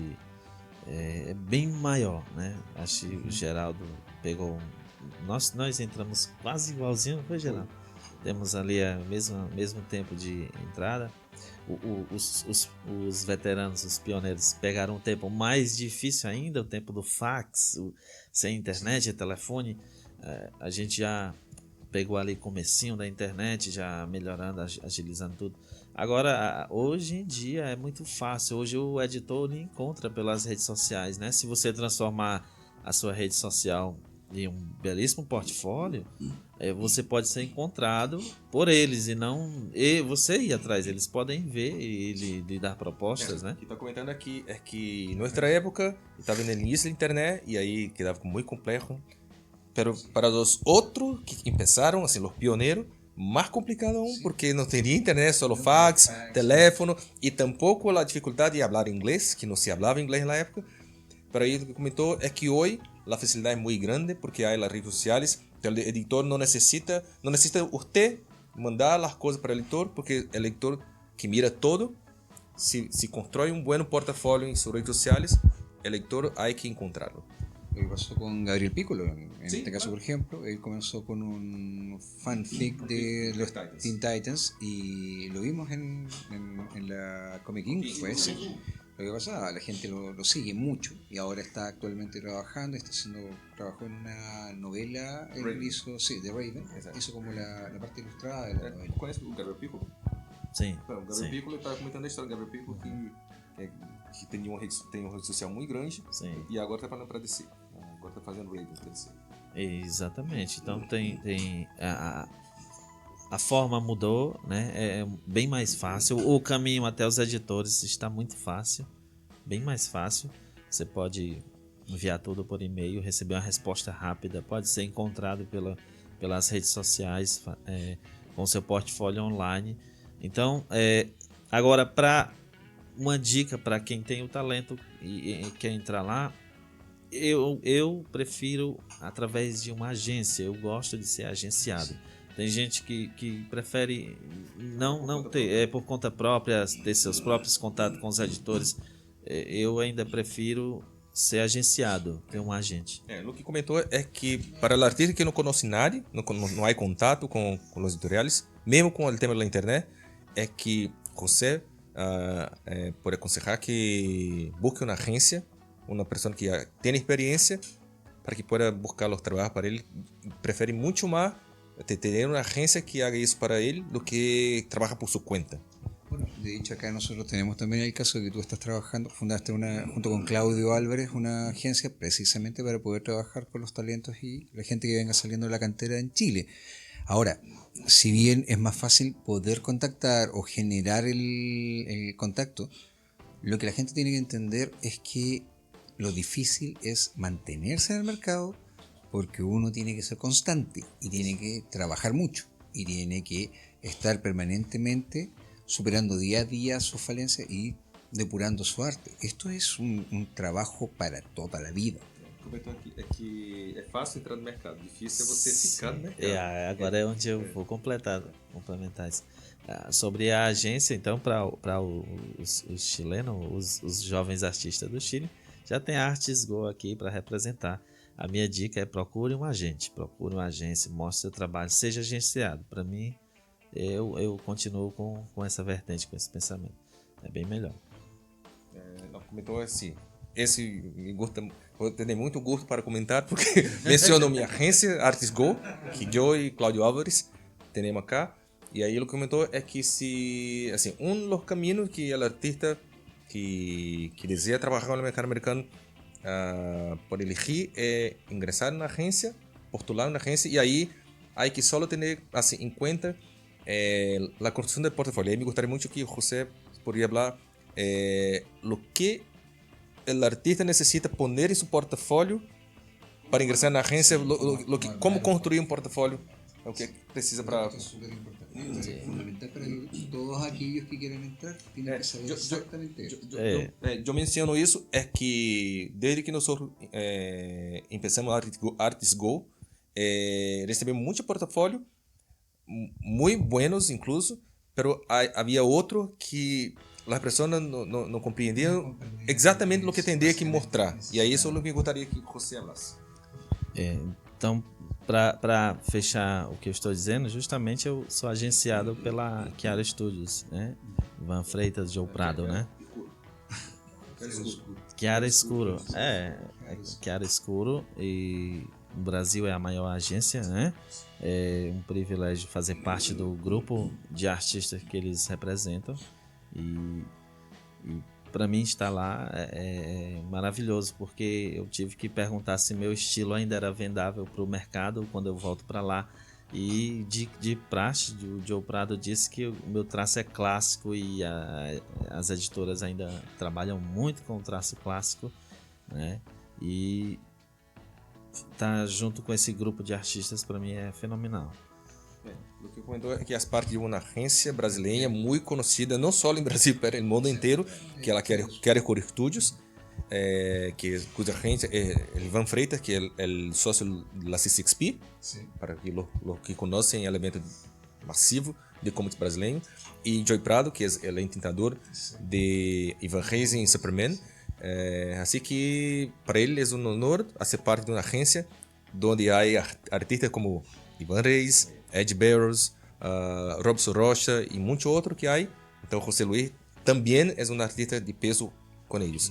é bem maior, né? Acho que o Geraldo pegou. Nós entramos quase igualzinho, não foi, Geraldo? Temos ali o mesmo tempo de entrada. Os veteranos, os pioneiros, pegaram um tempo mais difícil ainda, o tempo do fax, sem internet, telefone. A gente já pegou ali comecinho da internet, já melhorando, agilizando tudo. Agora, hoje em dia é muito fácil. Hoje o editor lhe encontra pelas redes sociais, né? Se você transformar a sua rede social em um belíssimo portfólio, você pode ser encontrado por eles e não você ir atrás. Eles podem ver e lhe dar propostas, né? O que está comentando aqui é que em nossa época estava no início da internet e aí quedava muito complexo. Pero para os outros que começaram, assim, os pioneiros, mais complicado aún, porque não teria internet, só fax, teléfono, e tampouco a dificuldade de falar inglês, que não se falava inglês na época. Pero aí o que comentou é que hoje a facilidade é muito grande, porque há as redes sociais, então o editor não necessita você mandar as coisas para o leitor, porque o leitor que mira todo, se constrói um bom portfólio em suas redes sociais, o leitor há que encontrá-lo. Lo que pasó con Gabriel Piccolo, en este caso, por ejemplo, él comenzó con un fanfic de los Teen Titans y lo vimos en la Comic Inc. Fue ese. Lo que pasa, la gente lo sigue mucho y ahora está actualmente trabajando, trabajó en una novela, él hizo, de Raven, hizo como la parte ilustrada de la novela. ¿Conoces o Gabriel Piccolo? Sim. Então, o Gabriel Piccolo estava comentando a história do Gabriel Piccolo que tem uma rede social muito grande. Sim. E agora está falando para DC. Agora está fazendo Raven para DC. Exatamente. Então tem a forma mudou, né? É bem mais fácil. O caminho até os editores está muito fácil, bem mais fácil. Você pode enviar tudo por e-mail, receber uma resposta rápida, pode ser encontrado pelas redes sociais, com seu portfólio online. Então, agora, para uma dica para quem tem o talento e quer entrar lá, eu prefiro através de uma agência. Eu gosto de ser agenciado. Tem gente que prefere não ter, por conta própria, ter seus próprios contatos com os editores. Eu ainda prefiro ser agenciado, ter um agente. O que comentou é que para o artista que não conhece nada, não há contato com os editoriais, mesmo com o tema da internet, é que você pode aconselhar que busque uma agência, uma pessoa que já tem experiência, para que pueda buscar os trabalhos para ele. Prefere muito mais tener una agencia que haga eso para él do que trabaja por su cuenta. Bueno, de hecho acá nosotros tenemos también el caso de que tú estás trabajando, fundaste junto con Claudio Álvarez una agencia precisamente para poder trabajar con los talentos y la gente que venga saliendo de la cantera en Chile. Ahora, si bien es más fácil poder contactar o generar el contacto, lo que la gente tiene que entender es que Lo difícil es mantenerse en el mercado porque uno tiene que ser constante y tiene que trabajar mucho y tiene que estar permanentemente superando día a día sus falencias y depurando su arte. Esto es un trabajo para toda la vida. Comentou aqui, é que é fácil entrar no mercado, difícil é você ficar no mercado. Agora é onde eu vou complementar isso. Sobre a agência, então, para os chilenos, os jovens artistas do Chile, já tem a Artis Go aqui para representar. A minha dica é procure um agente, procure uma agência, mostre seu trabalho, seja agenciado. Para mim, eu continuo com essa vertente, com esse pensamento. É bem melhor. Ela comentou assim, esse me gusta, vou ter muito gosto para comentar, porque mencionou minha agência, Artis Go, que eu e Cláudio Álvares temos acá. E aí ele comentou é que se, assim, dos caminhos que o artista que deseja trabalhar no mercado americano pode elegir é ingressar na agência, postular na agência, e aí há que só ter assim, em conta a construção do portfólio. Aí me gostaria muito que José poderia falar o que o artista necessita poner em seu portfólio para ingressar na agência, como construir um portfólio, é o que precisa para... Esto es súper importante. Es fundamental para todos aquellos que quieren entrar, tienen que saber exactamente eso. Eu menciono isso é que desde que nós começamos a Artis Go, recebemos muito portfólio, muito buenos incluso, pero havia outro que as pessoas não compreendiam exatamente o que tinha que mostrar. E aí isso é o que eu gostaria que você falasse. Então, para fechar o que eu estou dizendo, justamente eu sou agenciado pela Chiara Studios, né? Ivan Freitas, Joe Prado, né? Chiara Escuro. Chiara Escuro, e no Brasil é a maior agência, né? É um privilégio fazer parte do grupo de artistas que eles representam. E para mim estar lá é maravilhoso, porque eu tive que perguntar se meu estilo ainda era vendável para o mercado quando eu volto para lá. E de praxe, o Joe Prado disse que o meu traço é clássico e as editoras ainda trabalham muito com o traço clássico, né? E estar junto com esse grupo de artistas para mim é fenomenal. O que comentou é que as partes de uma agência brasileira muito conhecida, não só no Brasil, mas no mundo inteiro, que ela quer Studios, cuja agência é Ivan Freitas, que é o sócio da C6P, para que os que conhecem o elemento massivo de comics brasileiro, e Joe Prado, que é o intentador de Ivan Reis em Superman. Assim que para ele é um honor ser parte de uma agência onde há artistas como Ivan Reis, Ed Barrows, Robson Rocha e muito outro que há. Então José Luis também é um artista de peso com eles.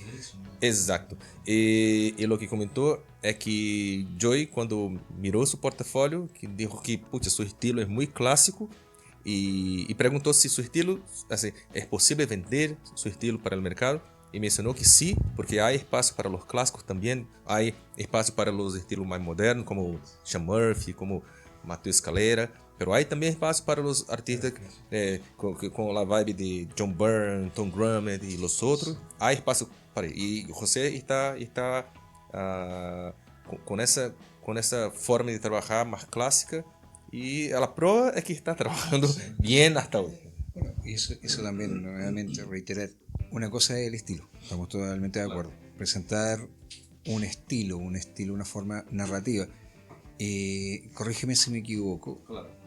Exato. E o que comentou é que Joey, quando mirou seu portfólio, que disse que seu estilo é muito clássico e perguntou se seu estilo, assim, é possível vender seu estilo para o mercado. E mencionou que sim, porque há espaço para os clássicos também, há espaço para os estilos mais modernos, como Sean Murphy, como Matheus Calera, pero há também espaço para os artistas com a vibe de John Byrne, Tom Grummett e os outros. Há espaço para ele. E José está com essa forma de trabalhar mais clássica, e a prova é que está trabalhando bem até hoje. Bueno, eso también, nuevamente, reiterar, una cosa es el estilo, estamos totalmente de acuerdo. Presentar un estilo, una forma narrativa. Corrígeme si me equivoco.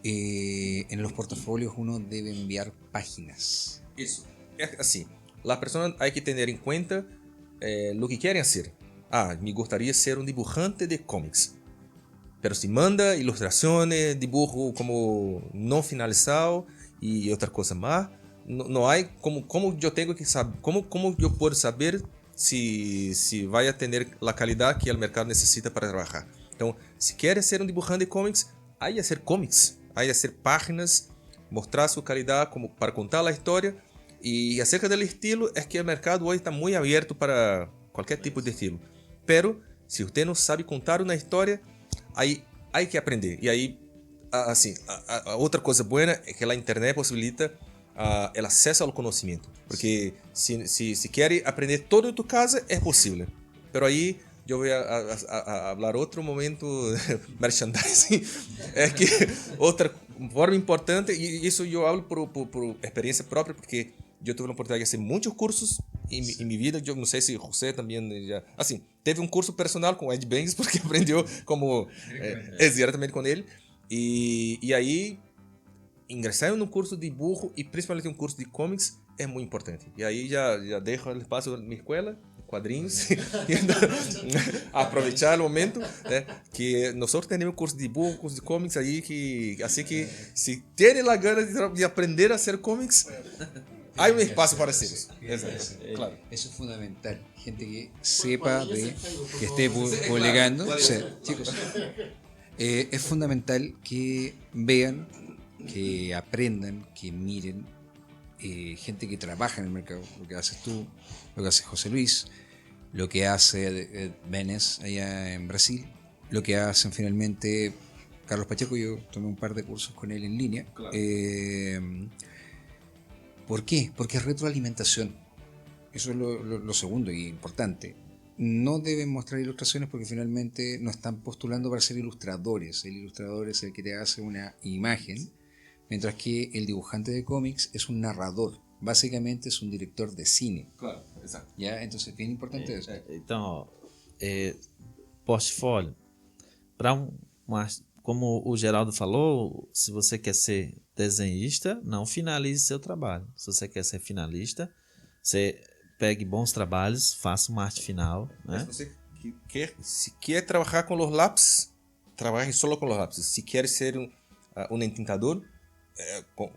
En los portafolios uno debe enviar páginas. Isso. É assim, as pessoas têm que ter em conta o que querem ser. Me gostaria de ser um dibujante de cómics. Pero se manda ilustrações, dibujo como não finalizado e outra coisa mais, não há como eu tenho que saber, como eu posso saber se vai atender a qualidade que o mercado necessita para trabalhar. Então, se quer ser um dibujante de cómics, aí a ser cómics, aí a ser páginas, mostrar sua qualidade como para contar a história. E acerca do estilo, é que o mercado hoje está muito aberto para qualquer tipo de estilo. Pero, se você não sabe contar uma história, aí há que aprender. E aí, assim, a outra coisa boa é que a internet possibilita o acesso ao conhecimento. Porque se quer aprender todo em tua casa, é possível. pero ahí yo voy a hablar otro momento de merchandising. Es que otra forma importante, y eso yo hablo por experiencia propia, porque yo tuve la oportunidad de hacer muchos cursos en mi vida. Yo no sé si José también ya... Assim, teve um curso personal com Ed Banks, porque aprendeu como... diretamente com ele. E aí, ingressar em um curso de dibujo e principalmente um curso de comics é muito importante. E aí já deixo o espaço na minha escola, quadrinhos, aproveitar o momento, né? Que nós temos curso de dibujo, curso de comics aí, que assim que se terem a gana de aprender a hacer comics, há um espaço para hacerlo. Claro. Eso es fundamental. Gente que sepa, que esté publicando. O sea, chicos, es fundamental que vean, que aprendan, que miren. Gente que trabaja en el mercado, lo que haces tú, lo que hace José Luis, lo que hace Benes allá en Brasil, lo que hacen finalmente Carlos Pacheco. Yo tomé un par de cursos con él en línea. Claro. ¿Por qué? Porque es retroalimentación. Eso es lo segundo y importante. No deben mostrar ilustraciones porque finalmente no están postulando para ser ilustradores. El ilustrador es el que te hace una imagen, mientras que el dibujante de cómics es un narrador. Básicamente es un director de cine. Claro, exacto. ¿Ya? Entonces, bien importante eso. Então, portfólio. Como o Geraldo falou, se você quer ser desenhista, não finalize seu trabalho. Se você quer ser finalista, você pegue bons trabalhos, faça uma arte final. Né? Se quer trabalhar com os lápis, trabalhe só com os lápis. Se quer ser um entintador,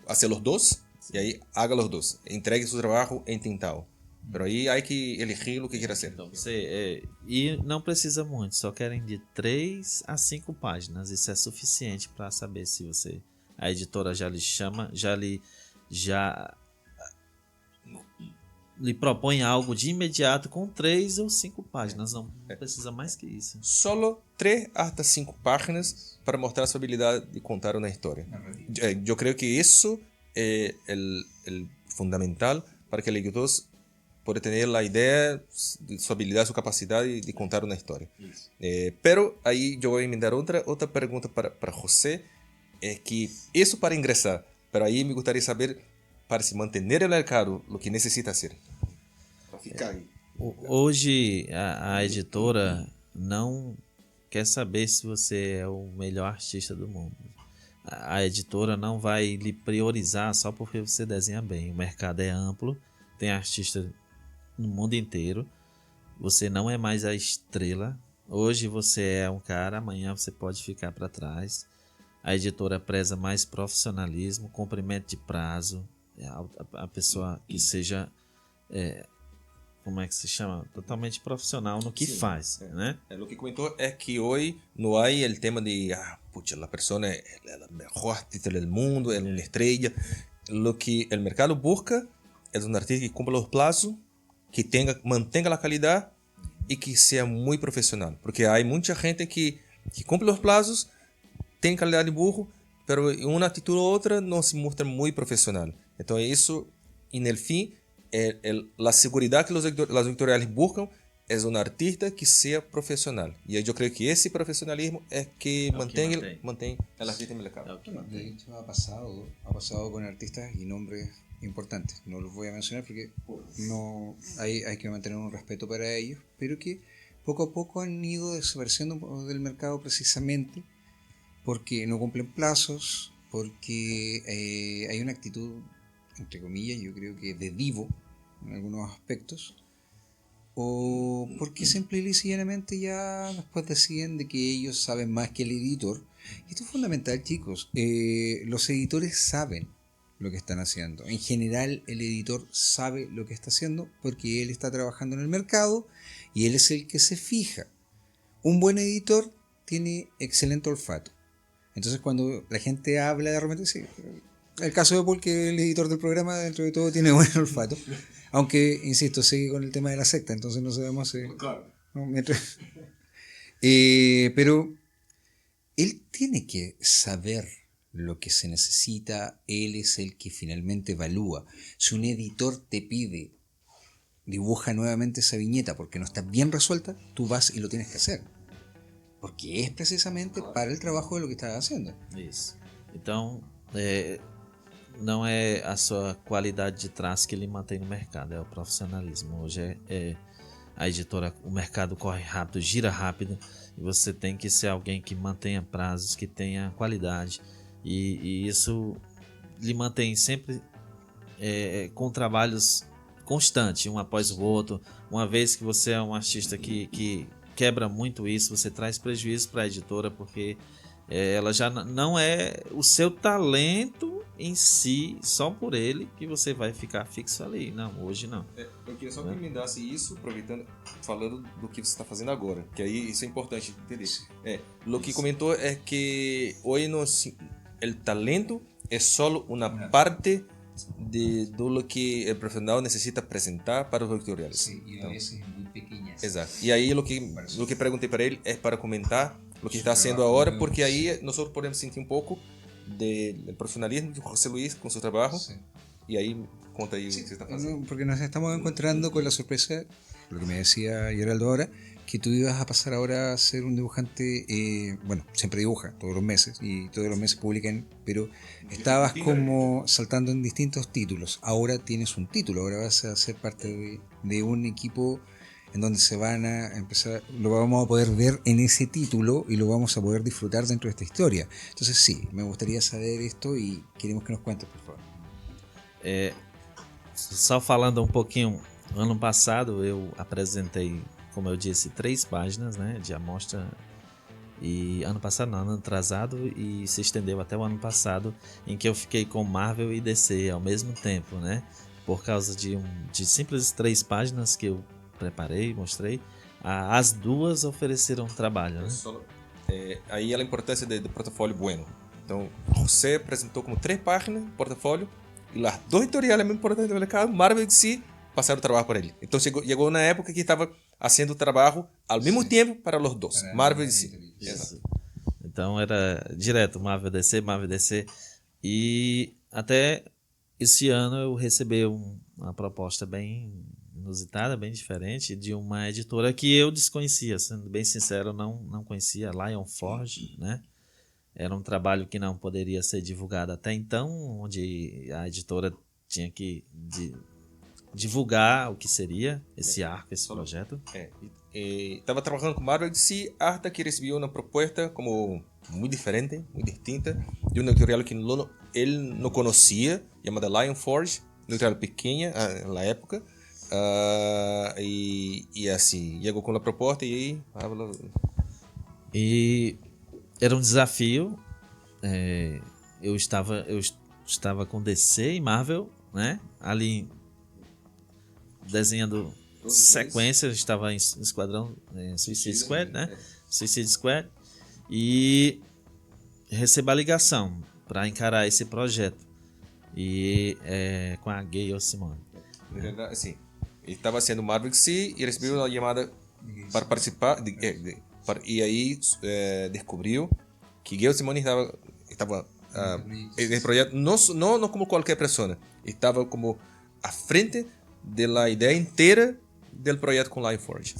hacer os dois, e aí haga os dois. Entregue seu trabalho entintado. Pero aí há que elegir o que quer fazer. Então, e não precisa muito, só querem de 3 a 5 páginas. Isso é suficiente para saber se a editora já lhe chama, já lhe propõe algo de imediato com 3 ou 5 páginas. Não precisa mais que isso. Solo 3 hasta 5 páginas para mostrar sua habilidade de contar uma história. Eu creio que isso é o fundamental para que o leitor pueda tener la idea de su habilidad, su capacidad de contar una historia. Pero ahí yo voy a enmendar otra pregunta para José, es que eso para ingresar, pero ahí me gustaría saber, para se mantener en el mercado, lo que necesita hacer. Para ficar ahí. Hoje a editora não quer saber se você é o melhor artista do mundo. A editora não vai lhe priorizar só porque você desenha bem. O mercado é amplo, tem artistas no mundo inteiro. Você não é mais a estrela. Hoje você é um cara, amanhã você pode ficar para trás. A editora preza mais profissionalismo, cumprimento de prazo, a pessoa que seja como é que se chama? Totalmente profissional no que faz, né? O que comentou é que hoje não há o tema de a pessoa é a melhor artista do mundo, é uma estrela. O que o mercado busca é um artista que cumpra os prazos, que mantenha a qualidade e que seja muito profissional. Porque há muita gente que cumpre os prazos, tem qualidade de dibujo, mas em uma atitude ou outra não se mostra muito profissional. Então, isso, no fim, a segurança que as editoriais buscam é um artista que seja profissional. E eu creio que esse profissionalismo é que mantém o artista no mercado. De hecho, ha pasado con artistas y nombres importantes. No los voy a mencionar porque no hay que mantener un respeto para ellos, pero que poco a poco han ido desapareciendo del mercado precisamente porque no cumplen plazos, porque hay una actitud, entre comillas, yo creo que de divo en algunos aspectos, o porque simple y sencillamente ya después deciden de que ellos saben más que el editor. Y esto es fundamental, chicos. Los editores saben lo que están haciendo. En general, el editor sabe lo que está haciendo porque él está trabajando en el mercado y él es el que se fija. Un buen editor tiene excelente olfato. Entonces, cuando la gente habla de repente, sí, el caso de Paul, que el editor del programa, dentro de todo, tiene buen olfato. Aunque, insisto, sigue con el tema de la secta, entonces no sabemos. Claro. ¿No? Pero él tiene que saber lo que se necesita, él es el que finalmente evalúa. Si un editor te pide dibuja nuevamente esa viñeta porque no está bien resuelta, tú vas y lo tienes que hacer. Porque es precisamente para el trabajo de lo que estás haciendo. Isso. Então, não é a sua qualidade de traço que lhe mantém no mercado, é o profissionalismo. Hoje a editora, o mercado corre rápido, gira rápido, e você tem que ser alguém que mantenha prazos, que tenha qualidade, e isso lhe mantém sempre com trabalhos constantes, um após o outro. Uma vez que você é um artista que quebra muito isso, você traz prejuízo para a editora, porque ela já não é o seu talento em si, só por ele, que você vai ficar fixo ali. Não, hoje não. Eu queria só que emendasse isso, aproveitando, falando do que você está fazendo agora, que aí isso é importante entender. O que comentou é que hoje o talento é só uma parte de lo que el profesional necesita apresentar para os editoriales. Sí, y a veces muy pequeñas. Exato. E aí lo que perguntei para ele é para comentar o que está haciendo agora, porque aí nós podemos sentir um pouco del profesionalismo de José Luis con su trabajo. Sí. Y ahí conta ahí sí, qué está pasando. Porque nos estamos encontrando con la sorpresa, lo que me decía Geraldo ahora, que tú ibas a pasar ahora a ser un dibujante, bueno, siempre dibuja todos los meses y todos los meses publican, pero estabas como saltando en distintos títulos. Ahora tienes un título, ahora vas a ser parte de un equipo en donde se van a empezar, lo vamos a poder ver en ese título y lo vamos a poder disfrutar dentro de esta historia. Entonces sí, me gustaría saber esto y queremos que nos cuentes, por favor. Só falando um pouquinho, ano passado eu apresentei, como eu disse, 3 páginas, né, de amostra, e ano passado não, ano atrasado, e se estendeu até o ano passado, em que eu fiquei com Marvel e DC ao mesmo tempo, né, por causa de simples 3 páginas que eu preparei, mostrei, as 2 ofereceram trabalho, né? Aí a importância do portfólio bueno. Então, você apresentou como 3 páginas portfólio, e as 2 editoriais mais importantes do mercado, Marvel e DC, passaram o trabalho para ele. Então chegou na época que estava fazendo o trabalho ao mesmo tempo para os 2, Marvel e DC. Exato. Então era direto Marvel DC, e até esse ano eu recebi uma proposta bem inusitada, bem diferente, de uma editora que eu desconhecia, sendo bem sincero, não conhecia, Lion Forge, né? Era um trabalho que não poderia ser divulgado até então, onde a editora tinha que divulgar o que seria esse arco, esse projeto. Estava trabalhando com Marvel DC hasta que recebeu uma proposta como muito diferente, muito distinta, de uma editorial que ele não conhecia, chamada Lion Forge, uma editorial pequena na época, e assim, chegou com a proposta e aí... E era um desafio, eu estava com DC e Marvel, né, ali desenhando sequências, estava em Esquadrão Suicide Squad, né? Suicide Squad, e recebo a ligação para encarar esse projeto e com a Gayle Simone. Assim, ele estava sendo Marvel DC e recebeu uma chamada para participar e aí descobriu que Gayle Simone estava nesse projeto não como qualquer pessoa, estava como à frente da ideia inteira do projeto com Lion Forge.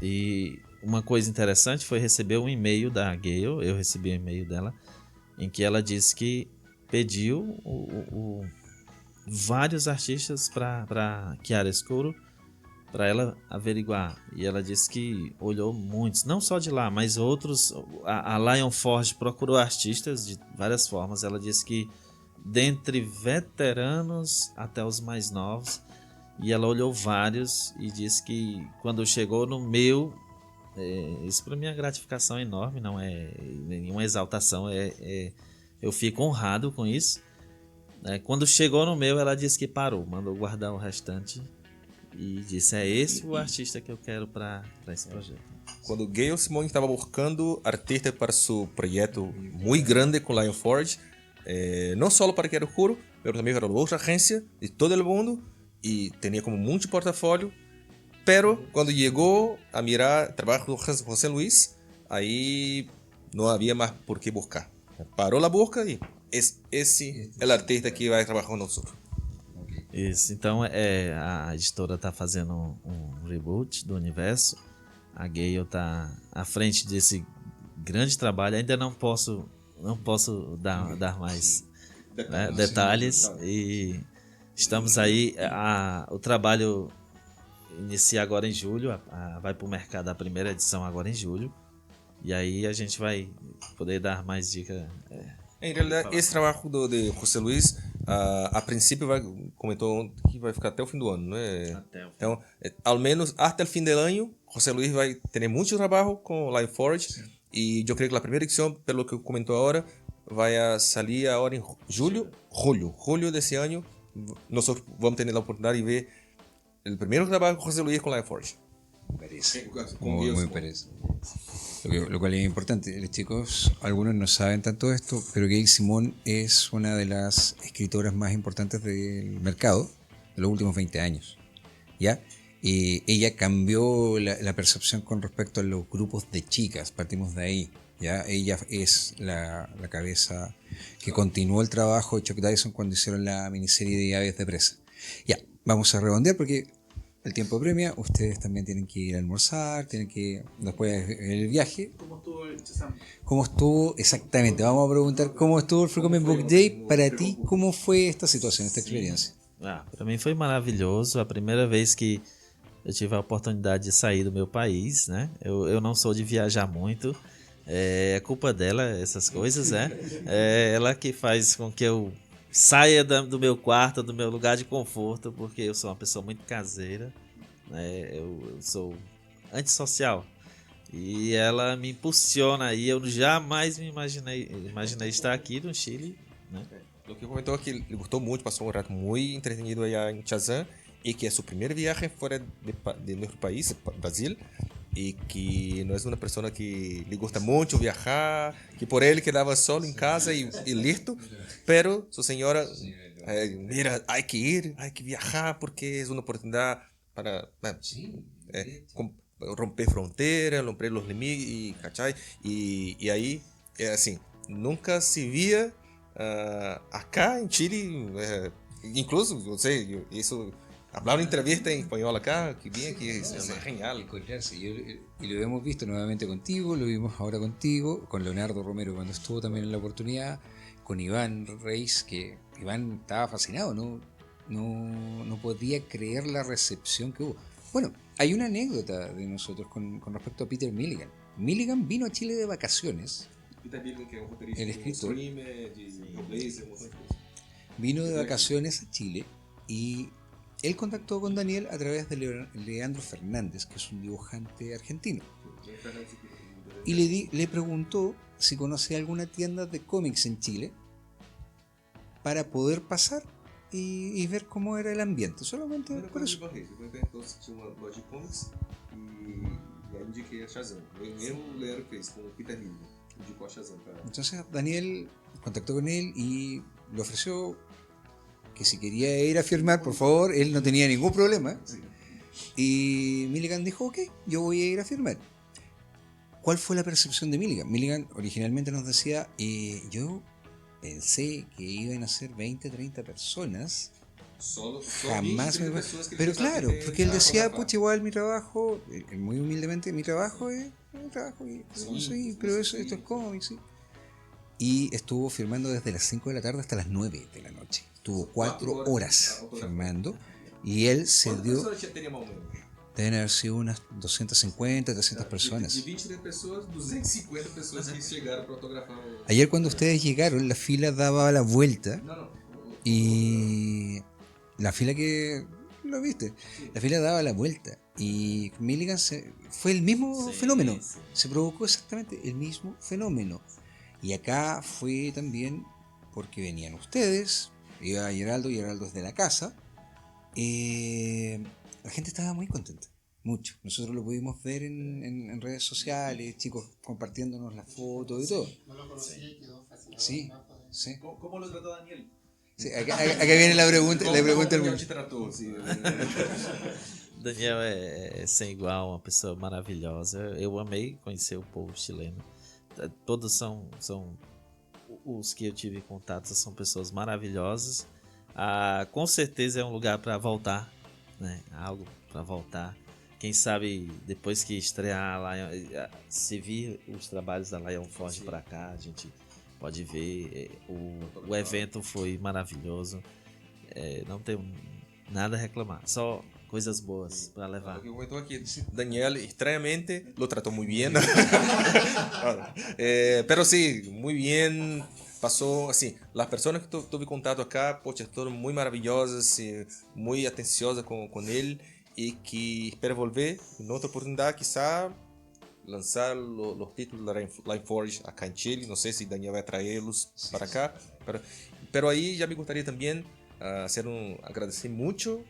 E uma coisa interessante foi receber um e-mail da Gayle, eu recebi um e-mail dela, em que ela disse que pediu vários artistas para chiaroscuro para ela averiguar, e ela disse que olhou muitos, não só de lá, mas outros. A Lion Forge procurou artistas de várias formas. Ela disse que dentre veteranos até os mais novos, e ela olhou vários e disse que quando chegou no meu, isso para mim é uma gratificação enorme, não é nenhuma exaltação, eu fico honrado com isso. Quando chegou no meu, ela disse que parou, mandou guardar o restante e disse: é esse o artista que eu quero para esse projeto. Quando Gayle Simone estava buscando artistas para seu projeto muito grande com Lion Forge, não só para Quero Juro, mas também para outra agência de todo o mundo, e tinha como muito portfólio, pero quando chegou a mirar o trabalho do José Luis, aí não havia mais por que buscar. Parou a busca e esse é o artista que vai trabalhar com nós. Okay. Isso, então a editora tá fazendo um reboot do universo. A Gale tá à frente desse grande trabalho. Ainda não posso dar mais detalhes. E estamos aí. O trabalho inicia agora em julho. Vai para o mercado a primeira edição agora em julho. E aí a gente vai poder dar mais dicas. Em realidade, esse trabalho de José Luis, a princípio comentou que vai ficar até o fim do ano, né? Até o fim. Então, ao menos até o fim do ano, José Luis vai ter muito trabalho com Live Forge. E eu creio que a primeira edição, pelo que comentou agora, vai sair agora em julho desse ano. Nós vamos ter a oportunidade de ver o primeiro trabalho com José Luis com Live Forge. Parece. Muy parece. Lo cual es importante. Los chicos, algunos no saben tanto esto, pero Gayle Simone es una de las escritoras más importantes del mercado de los últimos 20 años. ¿Ya? Ella cambió la percepción con respecto a los grupos de chicas, partimos de ahí. ¿Ya? Ella es la cabeza que continuó el trabajo de Chuck Dyson cuando hicieron la miniserie de Aves de Presa. Ya, vamos a redondear porque el tiempo premia, ustedes también tienen que ir a almorzar, tienen que después el viaje. ¿Cómo estuvo el Shazam? ¿Cómo estuvo? Exactamente, vamos a preguntar cómo estuvo el Free Comic Book Day para ti, ¿cómo fue esta situación, esta experiencia? Para mim foi maravilhoso. A primeira vez que eu tive a oportunidade de sair do meu país, né? Eu não sou de viajar muito. É culpa dela, essas coisas, né? É ela que faz com que eu saia do meu quarto, do meu lugar de conforto, porque eu sou uma pessoa muito caseira, né? Eu sou antissocial. E ela me impulsiona aí. Eu jamais me imaginei estar aqui no Chile, né? Lo que comentou é que ele gostou muito, passou um rato muito entretenido allá em Shazam e que é sua primeira viagem fora de nosso país, Brasil, e que não é uma pessoa que lhe gosta muito viajar, que por ele quedava solo em casa e listo, pero sua senhora, mira, hay que viajar porque é uma oportunidade para romper fronteiras, romper os limites, ¿cachai? E aí, assim, nunca se via acá en Chile, incluso, no sé, eso, hablar una entrevista en español acá, que bien, que es genial. Encontrarse. Y lo hemos visto nuevamente contigo, lo vimos ahora contigo, con Leonardo Romero cuando estuvo también en la oportunidad, con Iván Reis, que Iván estaba fascinado, no podía creer la recepción que hubo. Bueno, hay una anécdota de nosotros con respecto a Peter Milligan. Milligan vino a Chile de vacaciones. Peter Milligan, que é roteirista El escritor. de Hellblazer, Vino de vacaciones a Chile y él contactó con Daniel a través de Leandro Fernández, que es un dibujante argentino. Y le preguntó si conocía alguna tienda de cómics en Chile para poder pasar y ver cómo era el ambiente. Solamente por eso. Eu perguntou se tinha uma loja de comics e aí indiquei a Shazam. Eu mesmo o Leandro fez com o Peter Milligan. Entonces Daniel contactó con él y le ofreció que si quería ir a firmar, por favor, él no tenía ningún problema. Sí. Y Milligan dijo, ok, yo voy a ir a firmar. ¿Cuál fue la percepción de Milligan? Milligan originalmente nos decía, yo pensé que iban a ser 20, 30 personas. Jamás me... Pero claro, porque él decía, pucha, igual mi trabajo, muy humildemente, mi trabajo es un trabajo, pero esto es cómic, sí. Y estuvo firmando desde las 5 de la tarde hasta las 9 de la noche. Estuvo 4 horas firmando y él se dio... Deben haber sido unas 250, 300 personas. De 20 personas, 250 personas que llegaron para autografar. Ayer cuando ustedes llegaron, la fila daba la vuelta. Y la fila que... ¿Lo viste? La fila daba la vuelta. Y Milligan fue el mismo fenómeno. Sí. Se provocó exactamente el mismo fenómeno. Y acá fue también porque venían ustedes, iba Geraldo es de la casa. La gente estaba muy contenta, mucho. Nosotros lo pudimos ver en redes sociales, chicos compartiéndonos las fotos y todo. No lo conocí y quedó fascinado. Sí, sí. ¿Cómo lo trató Daniel? Sí, acá viene la pregunta. ¿Cómo te trató? Sí. Daniel é sem igual, uma pessoa maravilhosa. Eu amei conhecer o povo chileno. Todos são os que eu tive contato, são pessoas maravilhosas. Com certeza é um lugar para voltar, né? Algo para voltar. Quem sabe depois que estrear se vir os trabalhos da Lion Forge para cá, a gente pode ver. O evento foi maravilhoso. Não tenho nada a reclamar, só coisas boas para levar. Lo que comentou aquí, Daniel extrañamente lo trató muy bien. Pero sí, muy bien. Pasó así. Las personas que tuve contato acá, poxa, todas muy maravillosas, muy atenciosas con él y que espero volver en otra oportunidad, quizá lanzar los títulos de Line Forge acá en Chile. No sé si Daniel va a traerlos para acá, pero ahí ya me gustaría también agradecer mucho.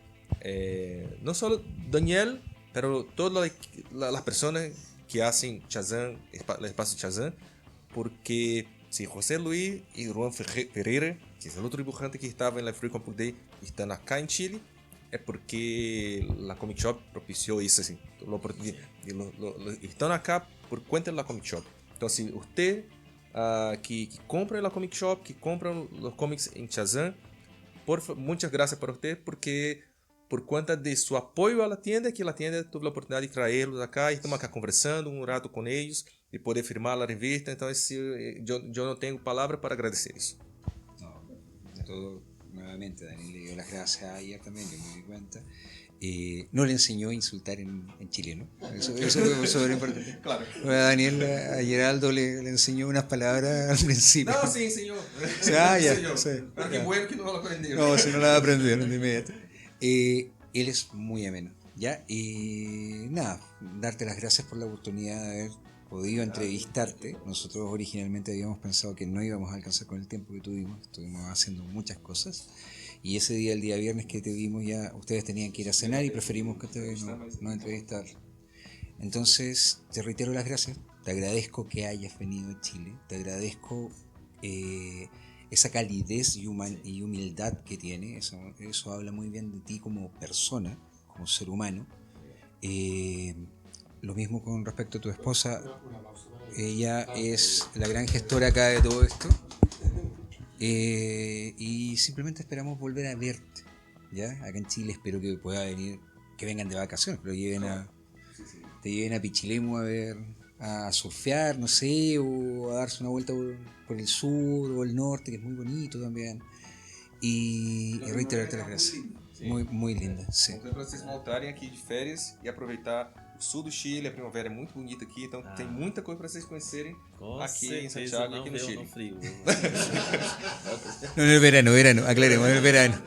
No solo Daniel, pero todas las personas que hacen Shazam, el espacio Shazam, porque si José Luis y Juan Ferreira, que es el otro dibujante que estaba en la Free Comic Day, están acá en Chile, es porque la Comic Shop propició eso, así, están acá por cuenta de la Comic Shop. Entonces, usted que compra en la Comic Shop, que compra los cómics en Shazam, muchas gracias para usted, porque por cuenta de su apoyo a la tienda, que la tienda tuvo la oportunidad de traerlos acá y estamos acá conversando un rato con ellos y poder firmar la revista. Entonces yo no tengo palabras para agradecer eso. No, todo nuevamente, Daniel le dio las gracias ayer también, yo me di cuenta. No le enseñó a insultar en chileno, eso fue súper importante. Claro. Daniel a Geraldo le enseñó unas palabras al principio. No, sí, señor. Ya, sí. Pero qué bueno que no lo aprendió. No, si no la aprendieron de inmediato. Él es muy ameno, ¿ya? Nada, darte las gracias por la oportunidad de haber podido entrevistarte. Nosotros originalmente habíamos pensado que no íbamos a alcanzar con el tiempo que tuvimos, estuvimos haciendo muchas cosas. Y ese día, el día viernes que te vimos, ya ustedes tenían que ir a cenar y preferimos que ustedes no entrevistar. Entonces, te reitero las gracias, te agradezco que hayas venido a Chile, te agradezco esa calidez y humildad que tiene, eso habla muy bien de ti como persona, como ser humano. Lo mismo con respecto a tu esposa, ella es la gran gestora acá de todo esto, y simplemente esperamos volver a verte, ¿ya? Acá en Chile espero que pueda venir, que vengan de vacaciones, pero te lleven a Pichilemu a surfear, no sé, o a darse una vuelta por el sur o el norte, que es muy bonito también. Y reiterarte las gracias. Muy, muy linda, sí. Então, para vocês voltarem aqui de férias e aproveitar o sul do Chile, a primavera é muito bonita aqui, então tem muita coisa para vocês conhecerem aqui em Santiago e aqui no Chile. No frío. No, en el verano, aclaremos, en el verano.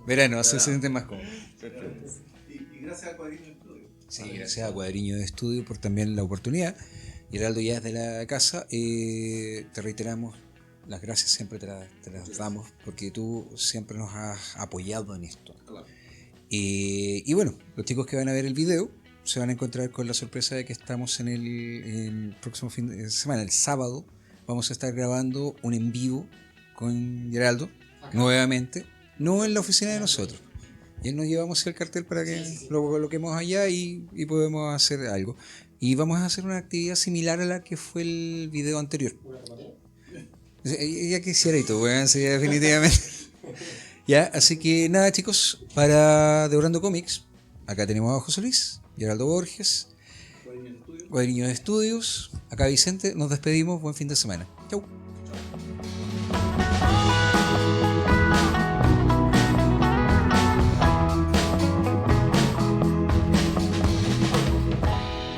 Verano, así se sienten más cómodos. Y gracias a Cuadriño Estudio. Sí, gracias a Cuadriño de Estudio por también la oportunidad. Geraldo ya es de la casa, te reiteramos las gracias, siempre te las damos, porque tú siempre nos has apoyado en esto. Claro. Y bueno, los chicos que van a ver el video se van a encontrar con la sorpresa de que estamos en el próximo fin de semana, el sábado, vamos a estar grabando un en vivo con Geraldo, nuevamente, no en la oficina de nosotros. Y nos llevamos el cartel para que lo coloquemos allá y podemos hacer algo. Y vamos a hacer una actividad similar a la que fue el video anterior. Ya quisiera y todo, bueno, sí, definitivamente. Ya, así que nada, chicos, para Devorando Comics, acá tenemos a José Luis, Geraldo Borges, Cuadriño de Estudios, acá Vicente, nos despedimos, buen fin de semana. Chau.